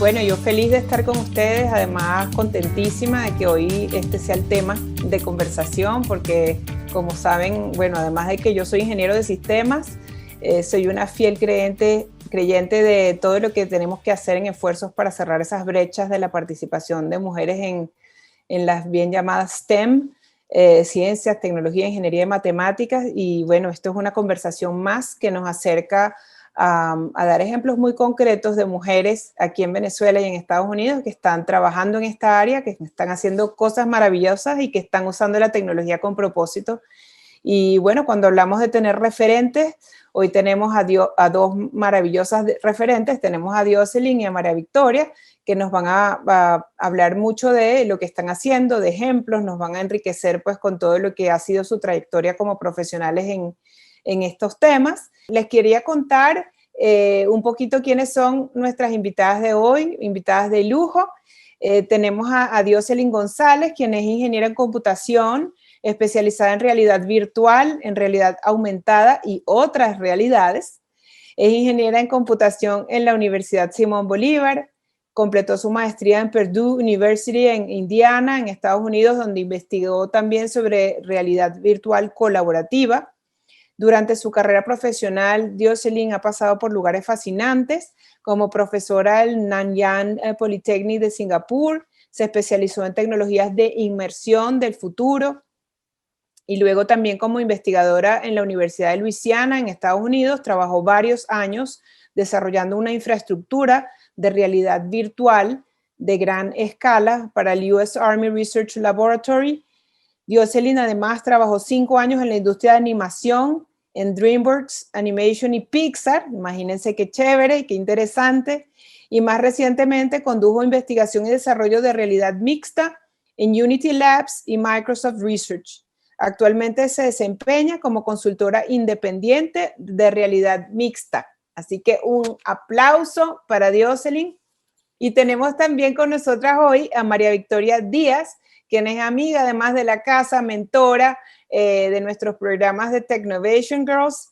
Bueno, yo feliz de estar con ustedes, además contentísima de que hoy este sea el tema de conversación, porque como saben, bueno, además de que yo soy ingeniero de sistemas, soy una fiel creyente de todo lo que tenemos que hacer en esfuerzos para cerrar esas brechas de la participación de mujeres en las bien llamadas STEM, ciencias, tecnología, ingeniería y matemáticas. Y bueno, esto es una conversación más que nos acerca a dar ejemplos muy concretos de mujeres aquí en Venezuela y en Estados Unidos que están trabajando en esta área, que están haciendo cosas maravillosas y que están usando la tecnología con propósito. Y bueno, cuando hablamos de tener referentes, hoy tenemos a dos maravillosas referentes, tenemos a Dioselin y a María Victoria, que nos van a hablar mucho de lo que están haciendo, de ejemplos, nos van a enriquecer pues con todo lo que ha sido su trayectoria como profesionales en estos temas. Les quería contar un poquito quiénes son nuestras invitadas de hoy, invitadas de lujo. Tenemos a Dioselin González, quien es ingeniera en computación, especializada en realidad virtual, en realidad aumentada y otras realidades. Es ingeniera en computación en la Universidad Simón Bolívar. Completó su maestría en Purdue University en Indiana, en Estados Unidos, donde investigó también sobre realidad virtual colaborativa. Durante su carrera profesional, Dioselin ha pasado por lugares fascinantes, como profesora del Nanyang Polytechnic de Singapur, se especializó en tecnologías de inmersión del futuro, y luego también como investigadora en la Universidad de Luisiana en Estados Unidos, trabajó varios años desarrollando una infraestructura de realidad virtual de gran escala para el US Army Research Laboratory. Dioselin además trabajó 5 años en la industria de animación, en DreamWorks Animation y Pixar. Imagínense qué chévere y qué interesante. Y más recientemente condujo investigación y desarrollo de realidad mixta en Unity Labs y Microsoft Research. Actualmente se desempeña como consultora independiente de realidad mixta. Así que un aplauso para Dioselin. Y tenemos también con nosotras hoy a María Victoria Díaz, quien es amiga además de la casa, mentora de nuestros programas de Technovation Girls.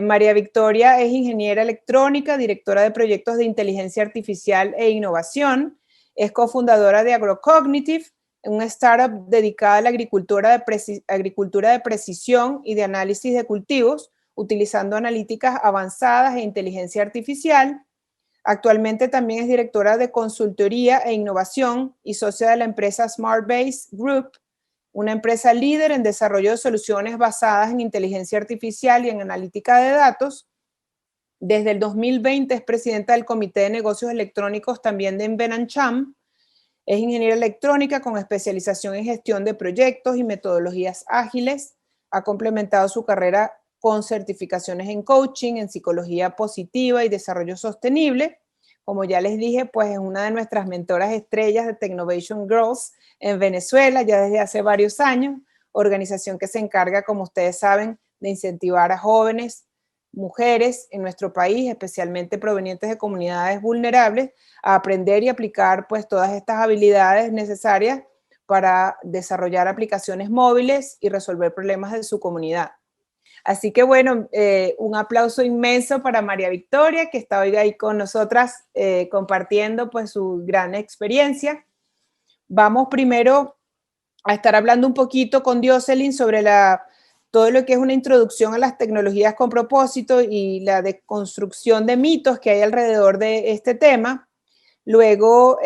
María Victoria es ingeniera electrónica, directora de proyectos de inteligencia artificial e innovación, es cofundadora de AgroCognitive, una startup dedicada a la agricultura de precisión y de análisis de cultivos, utilizando analíticas avanzadas e inteligencia artificial. Actualmente también es directora de consultoría e innovación y socia de la empresa SmartBase Group, una empresa líder en desarrollo de soluciones basadas en inteligencia artificial y en analítica de datos. Desde el 2020 es presidenta del Comité de Negocios Electrónicos también de Benancham. Es ingeniera electrónica con especialización en gestión de proyectos y metodologías ágiles. Ha complementado su carrera con certificaciones en coaching, en psicología positiva y desarrollo sostenible. Como ya les dije, pues es una de nuestras mentoras estrellas de Technovation Girls en Venezuela, ya desde hace varios años, organización que se encarga, como ustedes saben, de incentivar a jóvenes, mujeres en nuestro país, especialmente provenientes de comunidades vulnerables, a aprender y aplicar pues todas estas habilidades necesarias para desarrollar aplicaciones móviles y resolver problemas de su comunidad. Así que bueno, un aplauso inmenso para María Victoria, que está hoy ahí con nosotras compartiendo pues su gran experiencia. Vamos primero a estar hablando un poquito con Dioselin sobre todo lo que es una introducción a las tecnologías con propósito y la deconstrucción de mitos que hay alrededor de este tema. Luego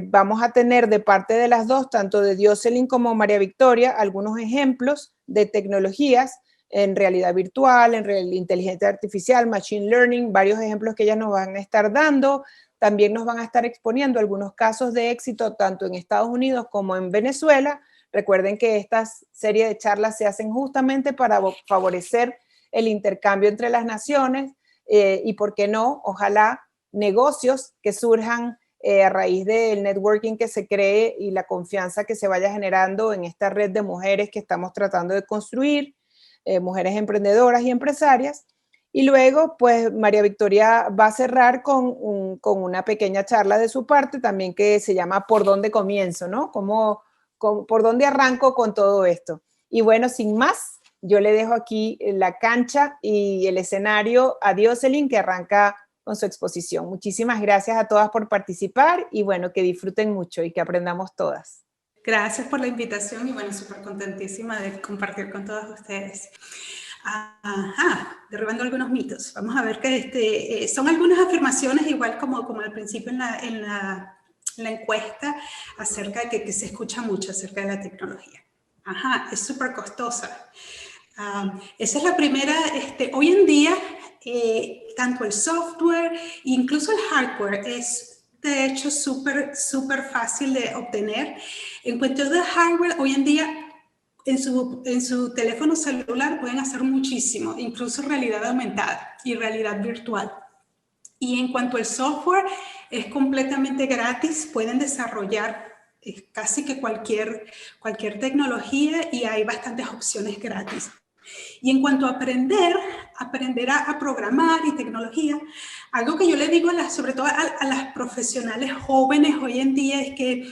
vamos a tener de parte de las dos, tanto de Dioselin como María Victoria, algunos ejemplos de tecnologías en realidad virtual, en inteligencia artificial, machine learning, varios ejemplos que ellas nos van a estar dando. También nos van a estar exponiendo algunos casos de éxito tanto en Estados Unidos como en Venezuela. Recuerden que estas series de charlas se hacen justamente para favorecer el intercambio entre las naciones y, ¿por qué no? Ojalá negocios que surjan a raíz del networking que se cree y la confianza que se vaya generando en esta red de mujeres que estamos tratando de construir, mujeres emprendedoras y empresarias. Y luego, pues, María Victoria va a cerrar con una pequeña charla de su parte también que se llama ¿Por dónde comienzo? ¿No? ¿Por dónde arranco con todo esto? Y bueno, sin más, yo le dejo aquí la cancha y el escenario a Dioselin, que arranca con su exposición. Muchísimas gracias a todas por participar y bueno, que disfruten mucho y que aprendamos todas. Gracias por la invitación y bueno, súper contentísima de compartir con todas ustedes. Derribando algunos mitos. Vamos a ver que son algunas afirmaciones, igual como al principio en la encuesta, acerca de que se escucha mucho acerca de la tecnología. Es súper costosa. Esa es la primera. Hoy en día, tanto el software, incluso el hardware, es de hecho súper fácil de obtener. En cuestión de hardware, hoy en día, en su teléfono celular pueden hacer muchísimo, incluso realidad aumentada y realidad virtual. Y en cuanto al software, es completamente gratis, pueden desarrollar casi que cualquier tecnología y hay bastantes opciones gratis. Y en cuanto a aprender a programar y tecnología, algo que yo le digo sobre todo a las profesionales jóvenes hoy en día es que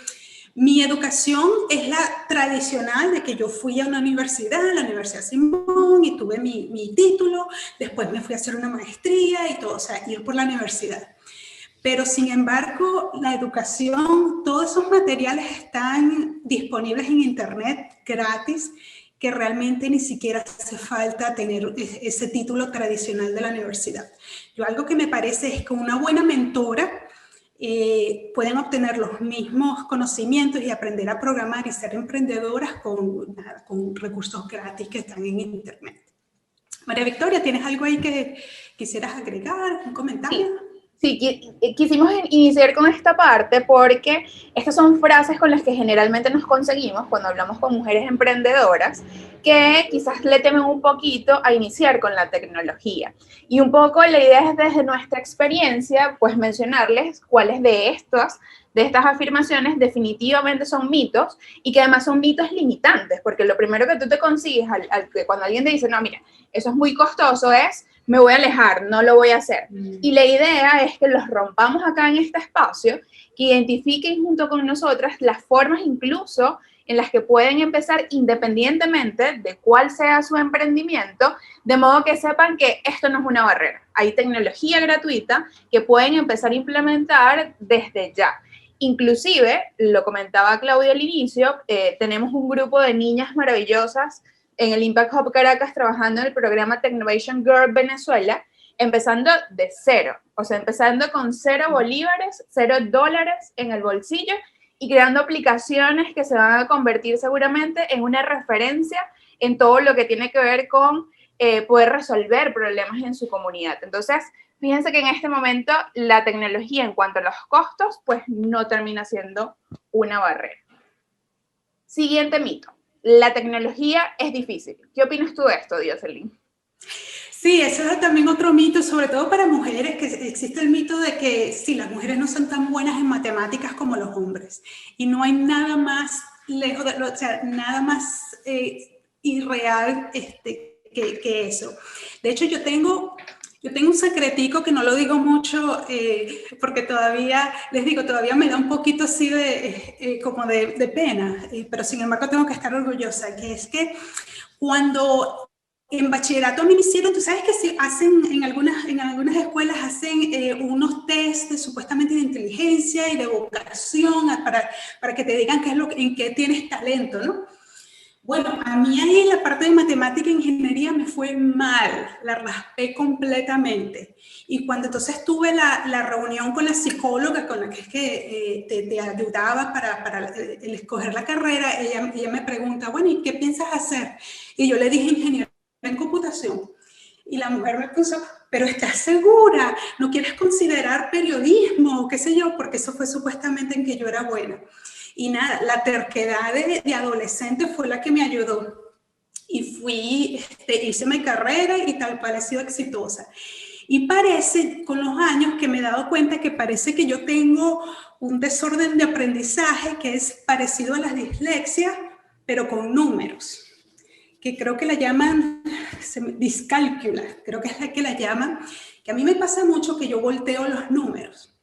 mi educación es la tradicional de que yo fui a una universidad, la Universidad Simón, y tuve mi título, después me fui a hacer una maestría y todo, o sea, ir por la universidad. Pero sin embargo, la educación, todos esos materiales están disponibles en internet gratis, que realmente ni siquiera hace falta tener ese título tradicional de la universidad. Algo que me parece es que una buena mentora pueden obtener los mismos conocimientos y aprender a programar y ser emprendedoras con recursos gratis que están en internet. María Victoria, ¿tienes algo ahí que quisieras agregar? ¿Un comentario? Sí, quisimos iniciar con esta parte porque estas son frases con las que generalmente nos conseguimos cuando hablamos con mujeres emprendedoras que quizás le temen un poquito a iniciar con la tecnología. Y un poco la idea es desde nuestra experiencia, pues mencionarles cuáles de estas afirmaciones definitivamente son mitos y que además son mitos limitantes, porque lo primero que tú te consigues cuando alguien te dice, no, mira, eso es muy costoso, me voy a alejar, no lo voy a hacer. Y la idea es que los rompamos acá en este espacio, que identifiquen junto con nosotras las formas incluso en las que pueden empezar independientemente de cuál sea su emprendimiento, de modo que sepan que esto no es una barrera. Hay tecnología gratuita que pueden empezar a implementar desde ya. Inclusive, lo comentaba Claudia al inicio, tenemos un grupo de niñas maravillosas en el Impact Hub Caracas trabajando en el programa Technovation Girl Venezuela, empezando de cero, o sea, empezando con 0 bolívares, $0 en el bolsillo y creando aplicaciones que se van a convertir seguramente en una referencia en todo lo que tiene que ver con poder resolver problemas en su comunidad. Entonces, fíjense que en este momento la tecnología en cuanto a los costos, pues no termina siendo una barrera. Siguiente mito. La tecnología es difícil. ¿Qué opinas tú de esto, Dioselin? Sí, eso es también otro mito, sobre todo para mujeres, que existe el mito de que sí, las mujeres no son tan buenas en matemáticas como los hombres. Y no hay nada más lejos, o sea, nada más irreal que eso. De hecho, yo tengo un secretico que no lo digo mucho porque todavía, les digo, todavía me da un poquito así como de pena, pero sin embargo tengo que estar orgullosa, que es que cuando en bachillerato me hicieron, tú sabes que si hacen en algunas escuelas hacen unos test supuestamente de inteligencia y de vocación para que te digan en qué tienes talento, ¿no? Bueno, a mí ahí en la parte de matemática e ingeniería me fue mal, la raspé completamente. Y cuando entonces tuve la reunión con la psicóloga, con la que es que te ayudaba para el escoger la carrera, ella me pregunta, bueno, ¿y qué piensas hacer? Y yo le dije ingeniería en computación. Y la mujer me puso, pero ¿estás segura? ¿No quieres considerar periodismo o qué sé yo? Porque eso fue supuestamente en que yo era buena. Y nada, la terquedad de adolescente fue la que me ayudó. Y hice mi carrera y tal cual he sido exitosa. Y parece, con los años, que me he dado cuenta que parece que yo tengo un desorden de aprendizaje que es parecido a la dislexia, pero con números. Que creo que la llaman discálcula, creo que es la que la llaman. Que a mí me pasa mucho que yo volteo los números.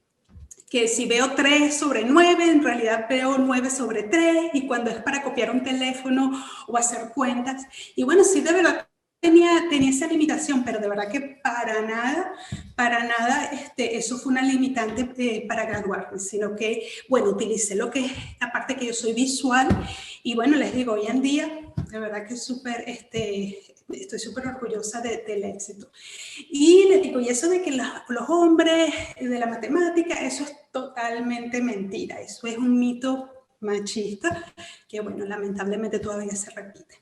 Que si veo 3 sobre 9, en realidad veo 9 sobre 3, y cuando es para copiar un teléfono o hacer cuentas. Y bueno, sí, de verdad tenía esa limitación, pero de verdad que para nada eso fue una limitante para graduarme, sino que, bueno, utilicé lo que es, aparte que yo soy visual, y bueno, les digo, hoy en día, de verdad que estoy súper orgullosa del éxito. Y les digo, y eso de que los hombres de la matemática, eso es totalmente mentira, eso es un mito machista que, bueno, lamentablemente todavía se repite.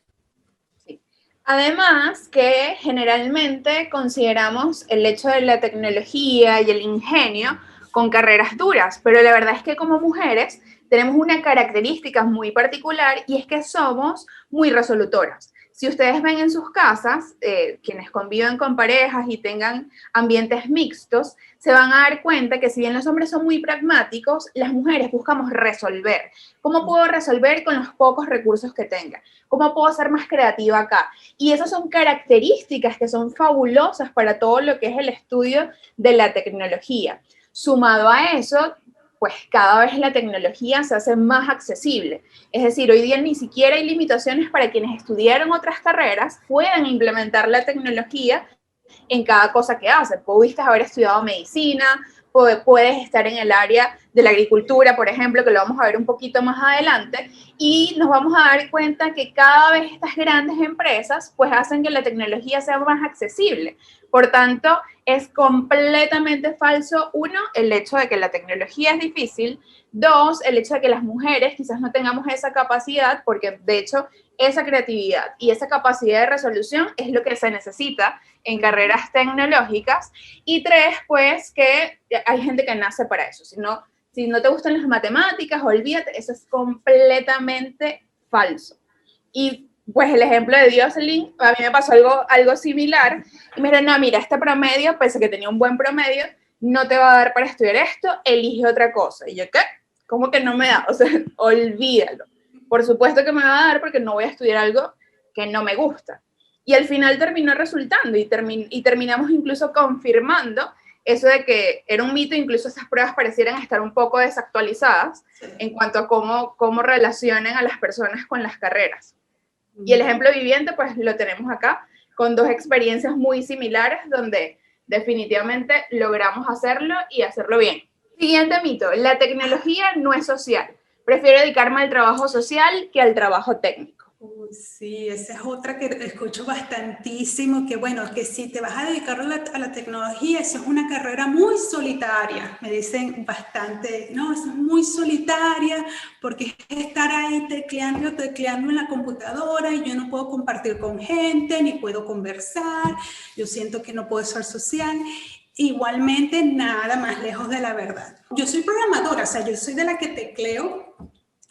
Además que generalmente consideramos el hecho de la tecnología y el ingenio con carreras duras, pero la verdad es que como mujeres tenemos una característica muy particular y es que somos muy resolutoras. Si ustedes ven en sus casas, quienes conviven con parejas y tengan ambientes mixtos, se van a dar cuenta que si bien los hombres son muy pragmáticos, las mujeres buscamos resolver. ¿Cómo puedo resolver con los pocos recursos que tenga? ¿Cómo puedo ser más creativa acá? Y esas son características que son fabulosas para todo lo que es el estudio de la tecnología. Sumado a eso, pues cada vez la tecnología se hace más accesible. Es decir, hoy día ni siquiera hay limitaciones para quienes estudiaron otras carreras puedan implementar la tecnología en cada cosa que hacen. Pudiste haber estudiado medicina, puedes estar en el área de la agricultura, por ejemplo, que lo vamos a ver un poquito más adelante, y nos vamos a dar cuenta que cada vez estas grandes empresas pues hacen que la tecnología sea más accesible. Por tanto, es completamente falso, uno, el hecho de que la tecnología es difícil, dos, el hecho de que las mujeres quizás no tengamos esa capacidad, porque de hecho esa creatividad y esa capacidad de resolución es lo que se necesita en carreras tecnológicas, y tres, pues que hay gente que nace para eso. Si no te gustan las matemáticas, olvídate, eso es completamente falso. Y pues el ejemplo de Dioselin, a mí me pasó algo similar, y me dijeron, no, mira, este promedio, pese a que tenía un buen promedio, no te va a dar para estudiar esto, elige otra cosa. Y yo, ¿qué? ¿Cómo que no me da? O sea, olvídalo. Por supuesto que me va a dar porque no voy a estudiar algo que no me gusta. Y al final terminó resultando y terminamos incluso confirmando eso de que era un mito, incluso esas pruebas parecieran estar un poco desactualizadas en cuanto a cómo relacionan a las personas con las carreras. Y el ejemplo viviente, pues lo tenemos acá, con dos experiencias muy similares donde definitivamente logramos hacerlo y hacerlo bien. Siguiente mito, la tecnología no es social. Prefiero dedicarme al trabajo social que al trabajo técnico. Sí, esa es otra que escucho bastantísimo, que bueno, que si te vas a dedicar a la tecnología, eso es una carrera muy solitaria, me dicen bastante, no, eso es muy solitaria, porque es estar ahí tecleando en la computadora y yo no puedo compartir con gente, ni puedo conversar, yo siento que no puedo ser social. Igualmente, nada más lejos de la verdad. Yo soy programadora, o sea, yo soy de la que tecleo,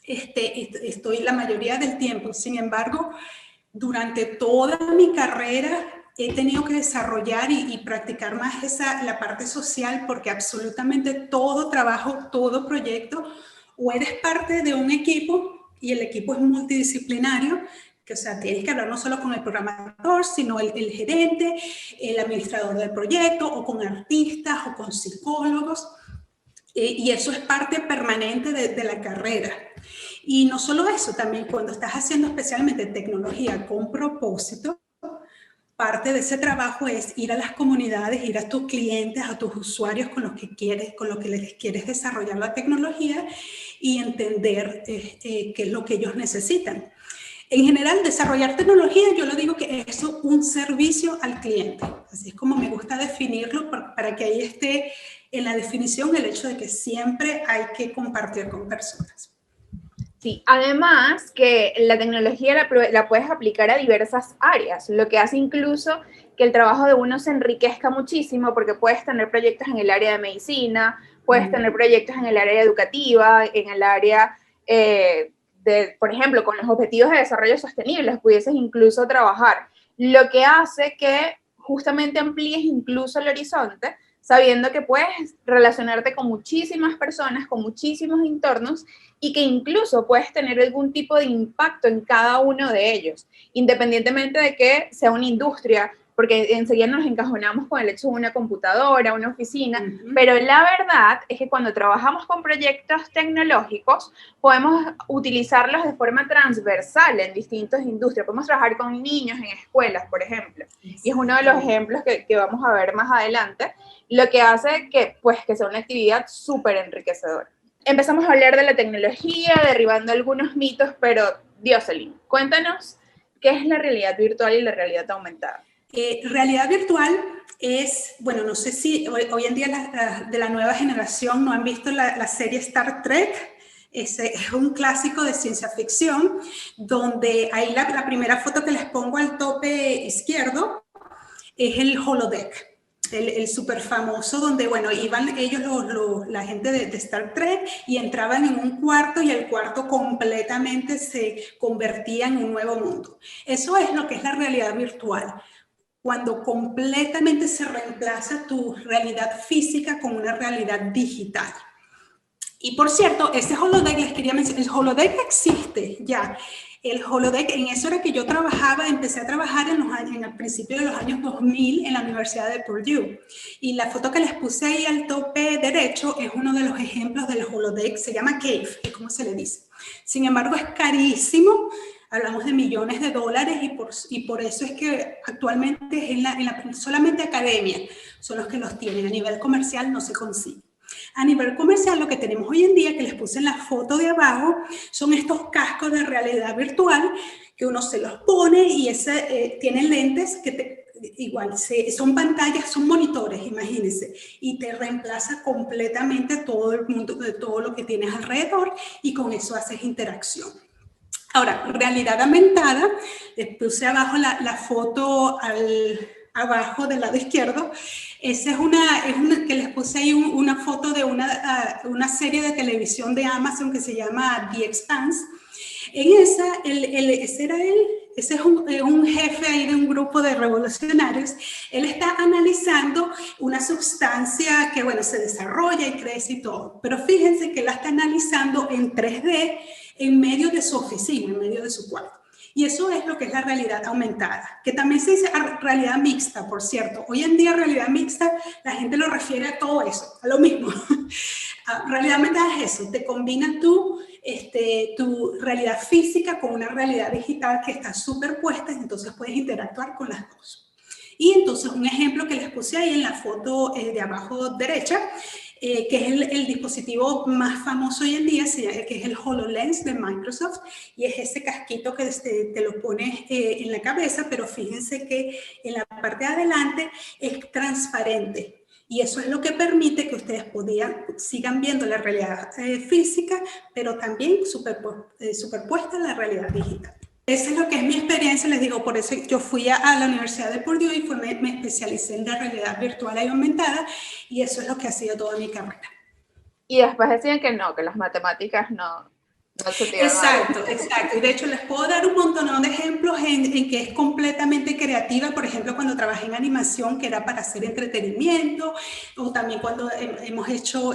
estoy la mayoría del tiempo. Sin embargo, durante toda mi carrera he tenido que desarrollar y practicar más la parte social, porque absolutamente todo trabajo, todo proyecto, o eres parte de un equipo y el equipo es multidisciplinario, que, o sea, tienes que hablar no solo con el programador, sino el gerente, el administrador del proyecto, o con artistas, o con psicólogos, y eso es parte permanente de la carrera. Y no solo eso, también cuando estás haciendo especialmente tecnología con propósito, parte de ese trabajo es ir a las comunidades, ir a tus clientes, a tus usuarios con los que les quieres desarrollar la tecnología y entender qué es lo que ellos necesitan. En general, desarrollar tecnología, yo lo digo que es un servicio al cliente. Así es como me gusta definirlo, para que ahí esté en la definición el hecho de que siempre hay que compartir con personas. Sí, además que la tecnología la puedes aplicar a diversas áreas, lo que hace incluso que el trabajo de uno se enriquezca muchísimo, porque puedes tener proyectos en el área de medicina, puedes tener proyectos en el área educativa, en el área por ejemplo, con los objetivos de desarrollo sostenible, pudieses incluso trabajar, lo que hace que justamente amplíes incluso el horizonte, sabiendo que puedes relacionarte con muchísimas personas, con muchísimos entornos, y que incluso puedes tener algún tipo de impacto en cada uno de ellos, independientemente de que sea una industria porque enseguida nos encajonamos con el hecho de una computadora, una oficina, pero la verdad es que cuando trabajamos con proyectos tecnológicos, podemos utilizarlos de forma transversal en distintas industrias. Podemos trabajar con niños en escuelas, por ejemplo, y es uno de los ejemplos que vamos a ver más adelante, lo que hace que sea una actividad súper enriquecedora. Empezamos a hablar de la tecnología, derribando algunos mitos, pero Dioselin, cuéntanos qué es la realidad virtual y la realidad aumentada. Realidad virtual es, bueno, no sé si hoy en día de la nueva generación no han visto la serie Star Trek. Es un clásico de ciencia ficción, donde ahí la primera foto que les pongo al tope izquierdo es el holodeck. El súper famoso, donde, bueno, iban ellos, la gente de Star Trek, y entraban en un cuarto y el cuarto completamente se convertía en un nuevo mundo. Eso es lo que es la realidad virtual, cuando completamente se reemplaza tu realidad física con una realidad digital. Y por cierto, ese holodeck, les quería mencionar, el holodeck existe ya. El holodeck, en eso era que yo trabajaba, empecé a trabajar al principio de los años 2000 en la Universidad de Purdue. Y la foto que les puse ahí al tope derecho es uno de los ejemplos del holodeck, se llama Cave, es como se le dice. Sin embargo, es carísimo, hablamos de millones de dólares, y por eso es que actualmente solamente academia son los que los tienen, a nivel comercial no se consigue. A nivel comercial, lo que tenemos hoy en día, que les puse en la foto de abajo, son estos cascos de realidad virtual que uno se los pone y tienen lentes que igual son pantallas, son monitores, imagínense, y te reemplaza completamente todo el mundo, de todo lo que tienes alrededor, y con eso haces interacción. Ahora, realidad aumentada, les puse abajo la foto abajo del lado izquierdo. Esa es una que les puse ahí una foto de una serie de televisión de Amazon que se llama The Expanse. En esa, ese es un jefe ahí de un grupo de revolucionarios. Él está analizando una sustancia que, bueno, se desarrolla y crece y todo, pero fíjense que la está analizando en 3D en medio de su oficina, en medio de su cuarto. Y eso es lo que es la realidad aumentada, que también se dice realidad mixta, por cierto. Hoy en día realidad mixta, la gente lo refiere a todo eso, a lo mismo. Realidad aumentada es eso, te combina tu realidad física con una realidad digital que está superpuesta, y entonces puedes interactuar con las dos. Y entonces un ejemplo que les puse ahí en la foto de abajo derecha, que es el dispositivo más famoso hoy en día, que es el HoloLens de Microsoft, y es ese casquito que te lo pones en la cabeza, pero fíjense que en la parte de adelante es transparente, y eso es lo que permite que ustedes sigan viendo la realidad física, pero también superpuesta a la realidad digital. Esa es lo que es mi experiencia, les digo, por eso yo fui a la Universidad de Purdue y me especialicé en la realidad virtual y aumentada, y eso es lo que ha sido toda mi carrera. Y después decían que no, que las matemáticas no se tiran. Exacto. Y de hecho les puedo dar un montón de ejemplos en que es completamente creativa. Por ejemplo, cuando trabajé en animación, que era para hacer entretenimiento, o también cuando hemos hecho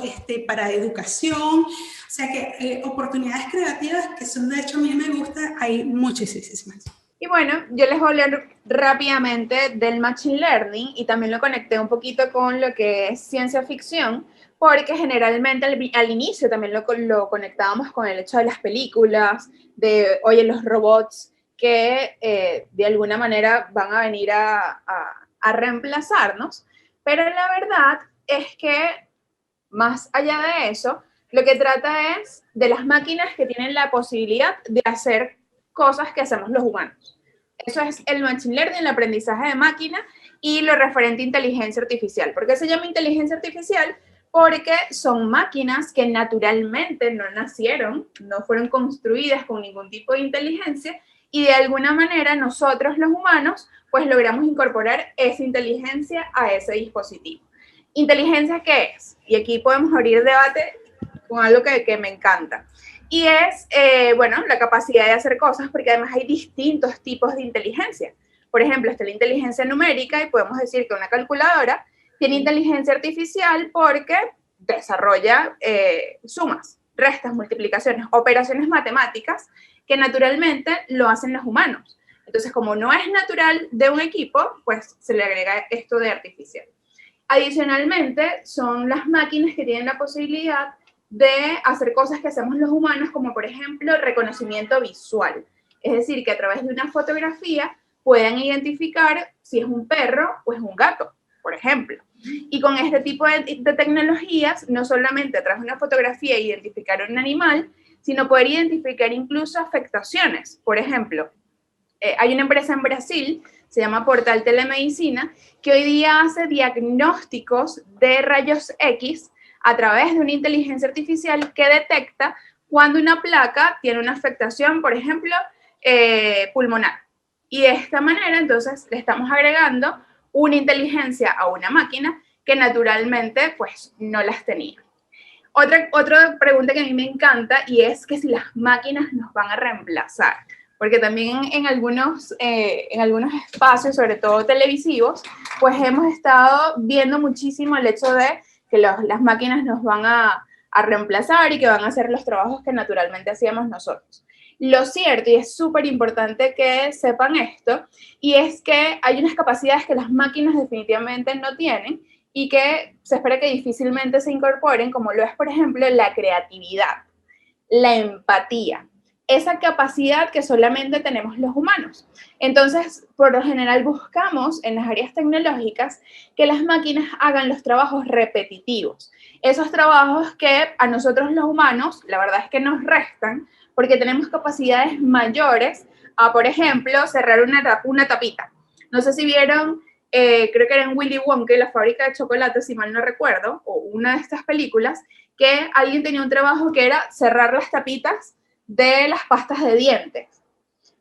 para educación. O sea que oportunidades creativas que son, de hecho, a mí me gusta, hay muchísimas. Y bueno, yo les voy a hablar rápidamente del Machine Learning, y también lo conecté un poquito con lo que es ciencia ficción, porque generalmente al inicio también lo conectábamos con el hecho de las películas, de, oye, los robots que de alguna manera van a venir a reemplazarnos, pero la verdad es que más allá de eso, lo que trata es de las máquinas que tienen la posibilidad de hacer cosas que hacemos los humanos. Eso es el Machine Learning, el aprendizaje de máquina, y lo referente a inteligencia artificial. ¿Por qué se llama inteligencia artificial? Porque son máquinas que naturalmente no nacieron, no fueron construidas con ningún tipo de inteligencia, y de alguna manera nosotros los humanos pues logramos incorporar esa inteligencia a ese dispositivo. ¿Inteligencia qué es? Y aquí podemos abrir debate con algo que me encanta. Y es, bueno, la capacidad de hacer cosas, porque además hay distintos tipos de inteligencia. Por ejemplo, está la inteligencia numérica, y podemos decir que una calculadora tiene inteligencia artificial porque desarrolla sumas, restas, multiplicaciones, operaciones matemáticas que naturalmente lo hacen los humanos. Entonces, como no es natural de un equipo, pues se le agrega esto de artificial. Adicionalmente, son las máquinas que tienen la posibilidad de hacer cosas que hacemos los humanos, como por ejemplo reconocimiento visual. Es decir, que a través de una fotografía puedan identificar si es un perro o es un gato, por ejemplo. Y con este tipo de tecnologías, no solamente a través de una fotografía identificar un animal, sino poder identificar incluso afectaciones. Por ejemplo, hay una empresa en Brasil, se llama Portal Telemedicina, que hoy día hace diagnósticos de rayos X a través de una inteligencia artificial que detecta cuando una placa tiene una afectación, por ejemplo, pulmonar. Y de esta manera, entonces, le estamos agregando una inteligencia a una máquina que naturalmente, pues, no las tenía. Otra pregunta que a mí me encanta y es que si las máquinas nos van a reemplazar, porque también en algunos espacios, sobre todo televisivos, pues hemos estado viendo muchísimo el hecho de que las máquinas nos van a reemplazar y que van a hacer los trabajos que naturalmente hacíamos nosotros. Lo cierto, y es súper importante que sepan esto, y es que hay unas capacidades que las máquinas definitivamente no tienen y que se espera que difícilmente se incorporen, como lo es, por ejemplo, la creatividad, la empatía, esa capacidad que solamente tenemos los humanos. Entonces, por lo general buscamos en las áreas tecnológicas que las máquinas hagan los trabajos repetitivos, esos trabajos que a nosotros los humanos, la verdad es que nos restan, porque tenemos capacidades mayores a, por ejemplo, cerrar una tapita. No sé si vieron, creo que era en Willy Wonka, la fábrica de chocolate, si mal no recuerdo, o una de estas películas, que alguien tenía un trabajo que era cerrar las tapitas de las pastas de dientes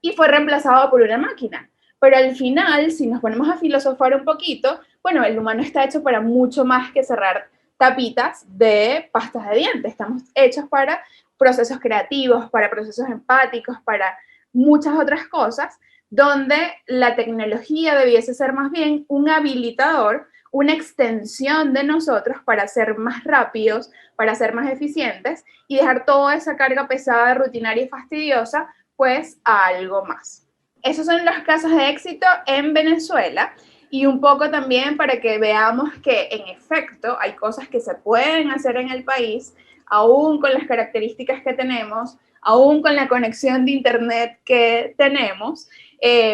y fue reemplazado por una máquina. Pero al final, si nos ponemos a filosofar un poquito, bueno, el humano está hecho para mucho más que cerrar tapitas de pastas de dientes. Estamos hechos para procesos creativos, para procesos empáticos, para muchas otras cosas, donde la tecnología debiese ser más bien un habilitador, una extensión de nosotros para ser más rápidos, para ser más eficientes y dejar toda esa carga pesada, rutinaria y fastidiosa, pues a algo más. Esos son los casos de éxito en Venezuela y un poco también para que veamos que en efecto hay cosas que se pueden hacer en el país, aún con las características que tenemos, aún con la conexión de internet que tenemos,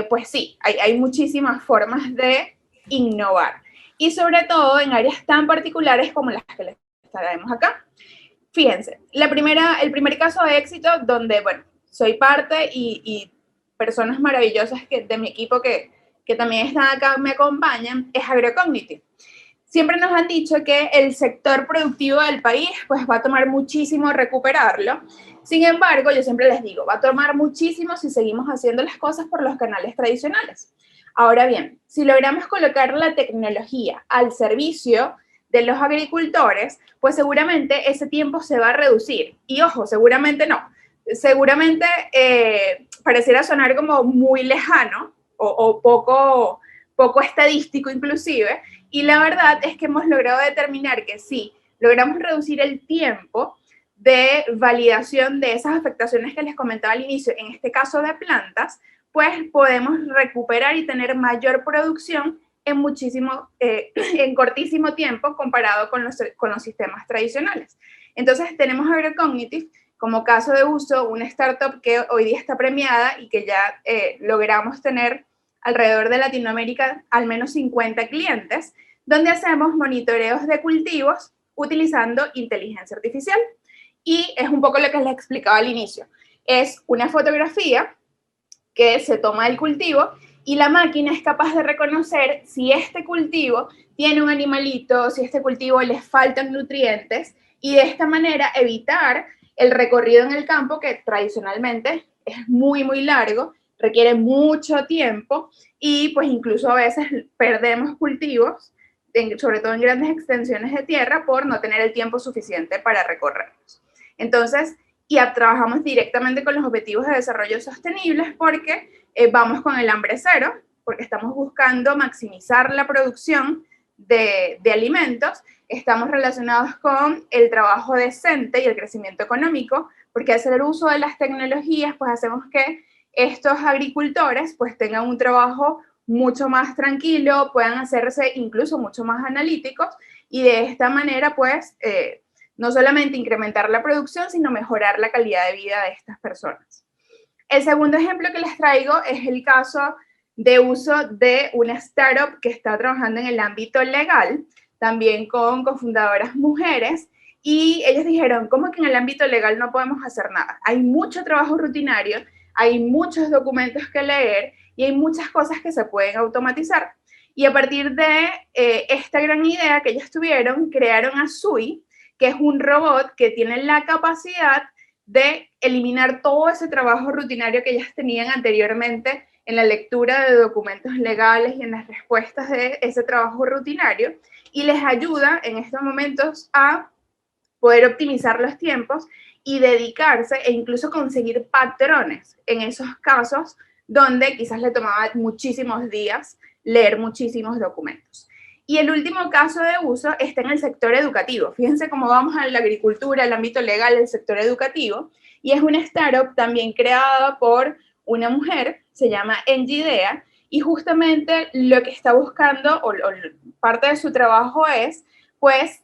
pues sí, hay muchísimas formas de innovar. Y sobre todo en áreas tan particulares como las que les traemos acá. Fíjense, el primer caso de éxito donde, bueno, soy parte y personas maravillosas de mi equipo que también están acá, me acompañan, es Agrocognitive. Siempre nos han dicho que el sector productivo del país pues va a tomar muchísimo recuperarlo. Sin embargo, yo siempre les digo, va a tomar muchísimo si seguimos haciendo las cosas por los canales tradicionales. Ahora bien, si logramos colocar la tecnología al servicio de los agricultores, pues seguramente ese tiempo se va a reducir. Y ojo, seguramente no. Seguramente pareciera sonar como muy lejano o poco estadístico inclusive, y la verdad es que hemos logrado determinar que sí, logramos reducir el tiempo de validación de esas afectaciones que les comentaba al inicio, en este caso de plantas, pues podemos recuperar y tener mayor producción en cortísimo tiempo comparado con los sistemas tradicionales. Entonces tenemos Agrocognitive como caso de uso, una startup que hoy día está premiada y que ya logramos tener alrededor de Latinoamérica al menos 50 clientes, donde hacemos monitoreos de cultivos utilizando inteligencia artificial. Y es un poco lo que les explicaba al inicio. Es una fotografía que se toma del cultivo y la máquina es capaz de reconocer si este cultivo tiene un animalito, si este cultivo le faltan nutrientes, y de esta manera evitar el recorrido en el campo, que tradicionalmente es muy, muy largo, requiere mucho tiempo y pues incluso a veces perdemos cultivos, sobre todo en grandes extensiones de tierra, por no tener el tiempo suficiente para recorrerlos. Entonces, trabajamos directamente con los objetivos de desarrollo sostenibles porque vamos con el hambre cero, porque estamos buscando maximizar la producción de alimentos, estamos relacionados con el trabajo decente y el crecimiento económico, porque al hacer uso de las tecnologías, pues hacemos que estos agricultores pues tengan un trabajo mucho más tranquilo, puedan hacerse incluso mucho más analíticos y de esta manera pues no solamente incrementar la producción, sino mejorar la calidad de vida de estas personas. El segundo ejemplo que les traigo es el caso de uso de una startup que está trabajando en el ámbito legal, también con cofundadoras mujeres, y ellos dijeron, ¿cómo que en el ámbito legal no podemos hacer nada? Hay mucho trabajo rutinario, hay muchos documentos que leer y hay muchas cosas que se pueden automatizar. Y a partir de esta gran idea que ellos tuvieron, crearon a Sui, que es un robot que tiene la capacidad de eliminar todo ese trabajo rutinario que ellas tenían anteriormente en la lectura de documentos legales y en las respuestas de ese trabajo rutinario, y les ayuda en estos momentos a poder optimizar los tiempos y dedicarse e incluso conseguir patrones en esos casos donde quizás le tomaba muchísimos días leer muchísimos documentos. Y el último caso de uso está en el sector educativo. Fíjense cómo vamos a la agricultura, el ámbito legal, el sector educativo, y es una startup también creada por una mujer, se llama Engidea, y justamente lo que está buscando, o parte de su trabajo es, pues,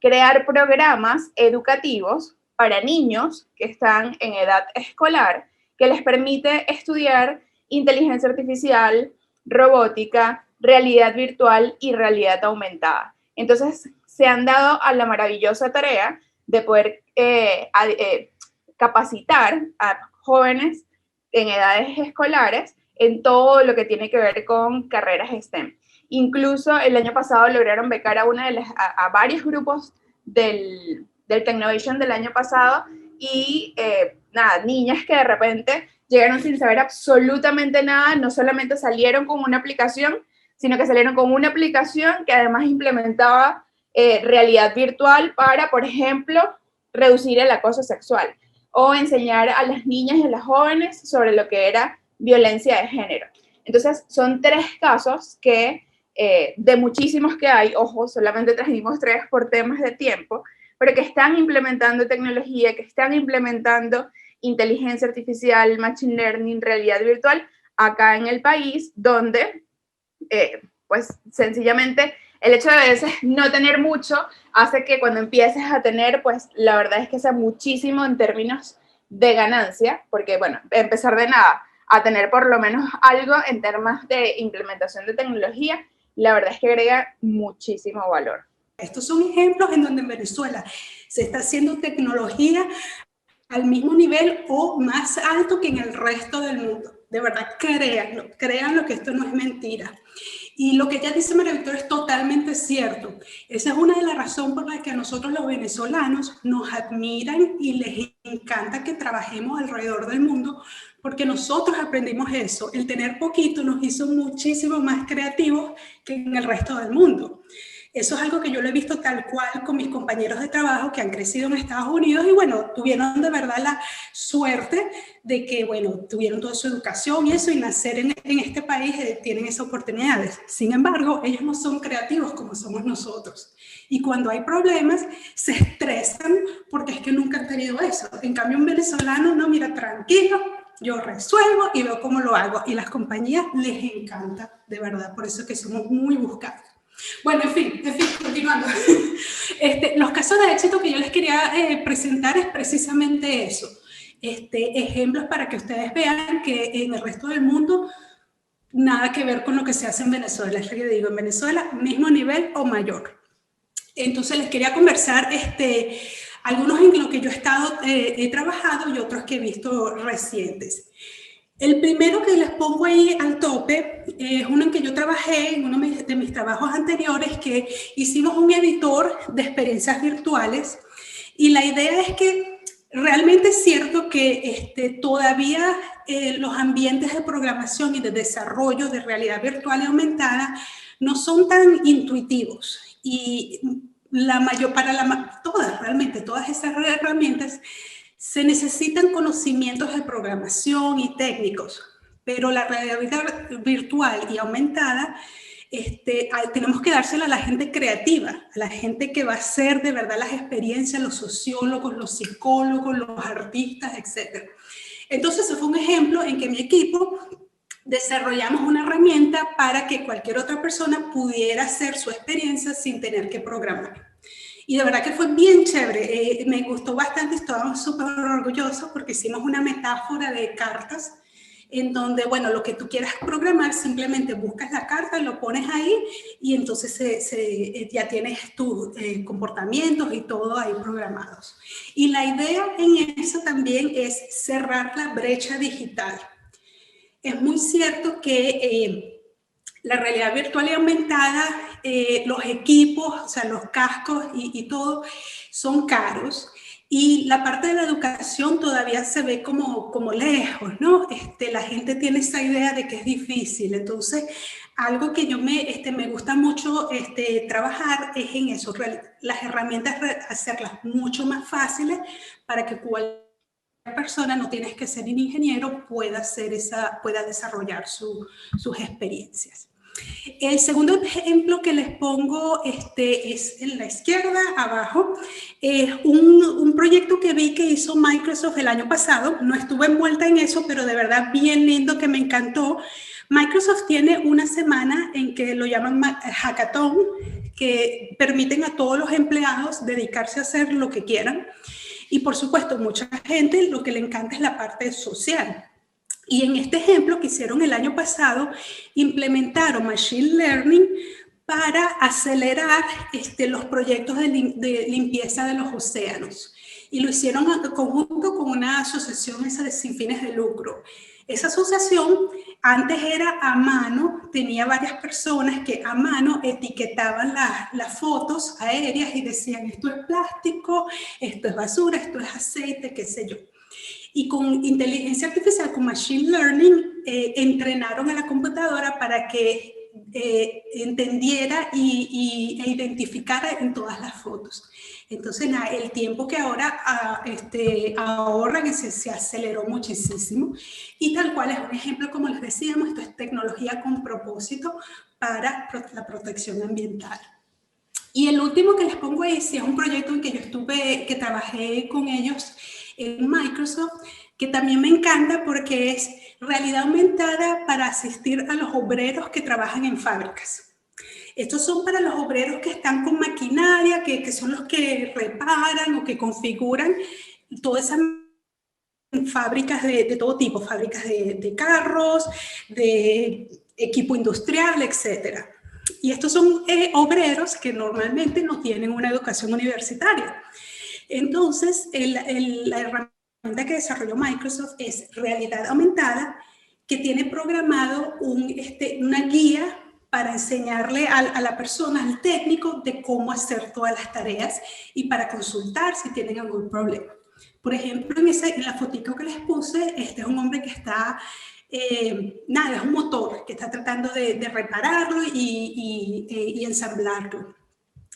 crear programas educativos para niños que están en edad escolar, que les permite estudiar inteligencia artificial, robótica, realidad virtual y realidad aumentada. Entonces, se han dado a la maravillosa tarea de poder capacitar a jóvenes en edades escolares en todo lo que tiene que ver con carreras STEM. Incluso el año pasado lograron becar a varios grupos del Technovation del año pasado y niñas que de repente llegaron sin saber absolutamente nada, no solamente salieron con una aplicación, sino que salieron con una aplicación que además implementaba realidad virtual para, por ejemplo, reducir el acoso sexual o enseñar a las niñas y a las jóvenes sobre lo que era violencia de género. Entonces, son 3 casos que de muchísimos que hay, ojo, solamente trajimos 3 por temas de tiempo, pero que están implementando tecnología, que están implementando inteligencia artificial, machine learning, realidad virtual, acá en el país, donde, pues, sencillamente, el hecho de a veces no tener mucho hace que cuando empieces a tener, pues, la verdad es que sea muchísimo en términos de ganancia, porque, bueno, empezar de nada a tener por lo menos algo en términos de implementación de tecnología, la verdad es que agrega muchísimo valor. Estos son ejemplos en donde en Venezuela se está haciendo tecnología al mismo nivel o más alto que en el resto del mundo. De verdad, créanlo que esto no es mentira. Y lo que ella dice, María Victoria, es totalmente cierto. Esa es una de las razones por las que a nosotros los venezolanos nos admiran y les encanta que trabajemos alrededor del mundo, porque nosotros aprendimos eso. El tener poquito nos hizo muchísimo más creativos que en el resto del mundo. Eso es algo que yo lo he visto tal cual con mis compañeros de trabajo que han crecido en Estados Unidos y, bueno, tuvieron de verdad la suerte de que, bueno, tuvieron toda su educación y eso, y nacer en este país tienen esas oportunidades. Sin embargo, ellos no son creativos como somos nosotros. Y cuando hay problemas, se estresan porque es que nunca han tenido eso. En cambio, un venezolano, no, mira, tranquilo, yo resuelvo y veo cómo lo hago. Y las compañías les encanta, de verdad, por eso es que somos muy buscados. Bueno, en fin, continuando. Los casos de éxito que yo les quería presentar es precisamente eso. Ejemplos para que ustedes vean que en el resto del mundo nada que ver con lo que se hace en Venezuela. Es lo que digo, en Venezuela mismo nivel o mayor. Entonces les quería conversar algunos en los que yo he trabajado y otros que he visto recientes. El primero que les pongo ahí al tope es uno en que yo trabajé en uno de mis trabajos anteriores, que hicimos un editor de experiencias virtuales, y la idea es que realmente es cierto que todavía los ambientes de programación y de desarrollo de realidad virtual y aumentada no son tan intuitivos, y todas esas herramientas se necesitan conocimientos de programación y técnicos, pero la realidad virtual y aumentada tenemos que dársela a la gente creativa, a la gente que va a hacer de verdad las experiencias, los sociólogos, los psicólogos, los artistas, etc. Entonces, ese fue un ejemplo en que mi equipo desarrollamos una herramienta para que cualquier otra persona pudiera hacer su experiencia sin tener que programar. Y de verdad que fue bien chévere, me gustó bastante, estábamos súper orgullosos porque hicimos una metáfora de cartas en donde, bueno, lo que tú quieras programar, simplemente buscas la carta, lo pones ahí y entonces ya tienes tus comportamientos y todo ahí programados. Y la idea en eso también es cerrar la brecha digital. Es muy cierto que la realidad virtual y aumentada, los equipos, o sea, los cascos y todo, son caros. Y la parte de la educación todavía se ve como lejos, ¿no? La gente tiene esa idea de que es difícil. Entonces, algo que me gusta mucho trabajar es en eso, las herramientas, hacerlas mucho más fáciles para que cualquier persona, no tienes que ser un ingeniero, pueda desarrollar sus experiencias. El segundo ejemplo que les pongo es en la izquierda, abajo. Es un proyecto que vi que hizo Microsoft el año pasado. No estuve envuelta en eso, pero de verdad bien lindo, que me encantó. Microsoft tiene una semana en que lo llaman Hackathon, que permiten a todos los empleados dedicarse a hacer lo que quieran. Y por supuesto, mucha gente lo que le encanta es la parte social. Y en este ejemplo que hicieron el año pasado, implementaron Machine Learning para acelerar los proyectos de limpieza de los océanos. Y lo hicieron en conjunto con una asociación sin fines de lucro. Esa asociación antes era a mano, tenía varias personas que a mano etiquetaban las fotos aéreas y decían, esto es plástico, esto es basura, esto es aceite, qué sé yo. Y con inteligencia artificial, con Machine Learning, entrenaron a la computadora para que entendiera e identificara en todas las fotos. Entonces, el tiempo que ahora ahorran se aceleró muchísimo. Y tal cual es un ejemplo, como les decíamos, esto es tecnología con propósito para la protección ambiental. Y el último que les pongo ahí, sí, es un proyecto en que trabajé con ellos en Microsoft, que también me encanta porque es realidad aumentada para asistir a los obreros que trabajan en fábricas. Estos son para los obreros que están con maquinaria, que son los que reparan o que configuran todas esas fábricas de todo tipo, fábricas de carros, de equipo industrial, etcétera. Y estos son obreros que normalmente no tienen una educación universitaria. Entonces, la herramienta que desarrolló Microsoft es realidad aumentada, que tiene programado una guía para enseñarle a la persona, al técnico, de cómo hacer todas las tareas y para consultar si tienen algún problema. Por ejemplo, en la fotito que les puse, es un hombre que está, es un motor, que está tratando de repararlo y ensamblarlo.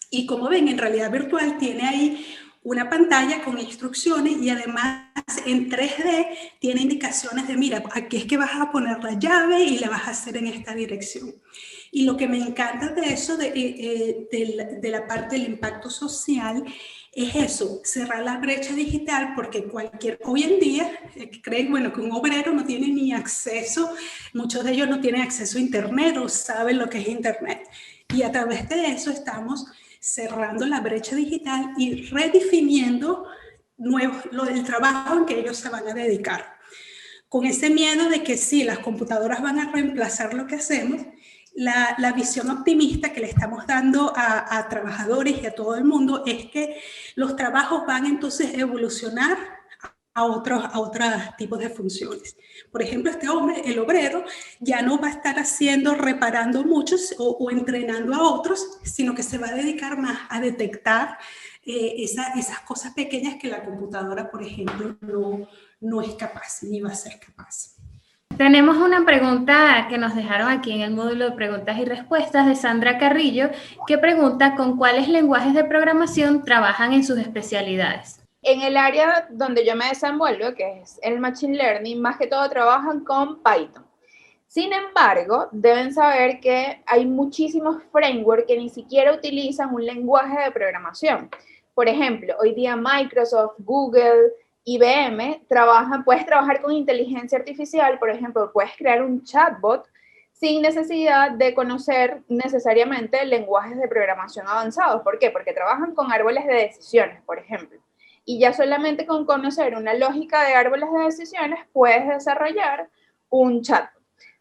Y como ven, en realidad virtual tiene ahí una pantalla con instrucciones y además en 3D tiene indicaciones de, mira, aquí es que vas a poner la llave y la vas a hacer en esta dirección. Y lo que me encanta de eso, de la parte del impacto social, es eso, cerrar la brecha digital, porque hoy en día creen, bueno, que un obrero no tiene ni acceso, muchos de ellos no tienen acceso a internet o saben lo que es internet. Y a través de eso estamos cerrando la brecha digital y redefiniendo el trabajo en que ellos se van a dedicar. Con ese miedo de que sí, las computadoras van a reemplazar lo que hacemos, la visión optimista que le estamos dando a trabajadores y a todo el mundo es que los trabajos van entonces a evolucionar a otros tipos de funciones. Por ejemplo, este hombre, el obrero, ya no va a estar reparando muchos o entrenando a otros, sino que se va a dedicar más a detectar esas cosas pequeñas que la computadora, por ejemplo, no es capaz, ni va a ser capaz. Tenemos una pregunta que nos dejaron aquí en el módulo de preguntas y respuestas de Sandra Carrillo, que pregunta con cuáles lenguajes de programación trabajan en sus especialidades. En el área donde yo me desenvuelvo, que es el Machine Learning, más que todo trabajan con Python. Sin embargo, deben saber que hay muchísimos frameworks que ni siquiera utilizan un lenguaje de programación. Por ejemplo, hoy día Microsoft, Google, IBM, puedes trabajar con inteligencia artificial, por ejemplo, puedes crear un chatbot sin necesidad de conocer necesariamente lenguajes de programación avanzados. ¿Por qué? Porque trabajan con árboles de decisiones, por ejemplo. Y ya solamente con conocer una lógica de árboles de decisiones puedes desarrollar un chatbot.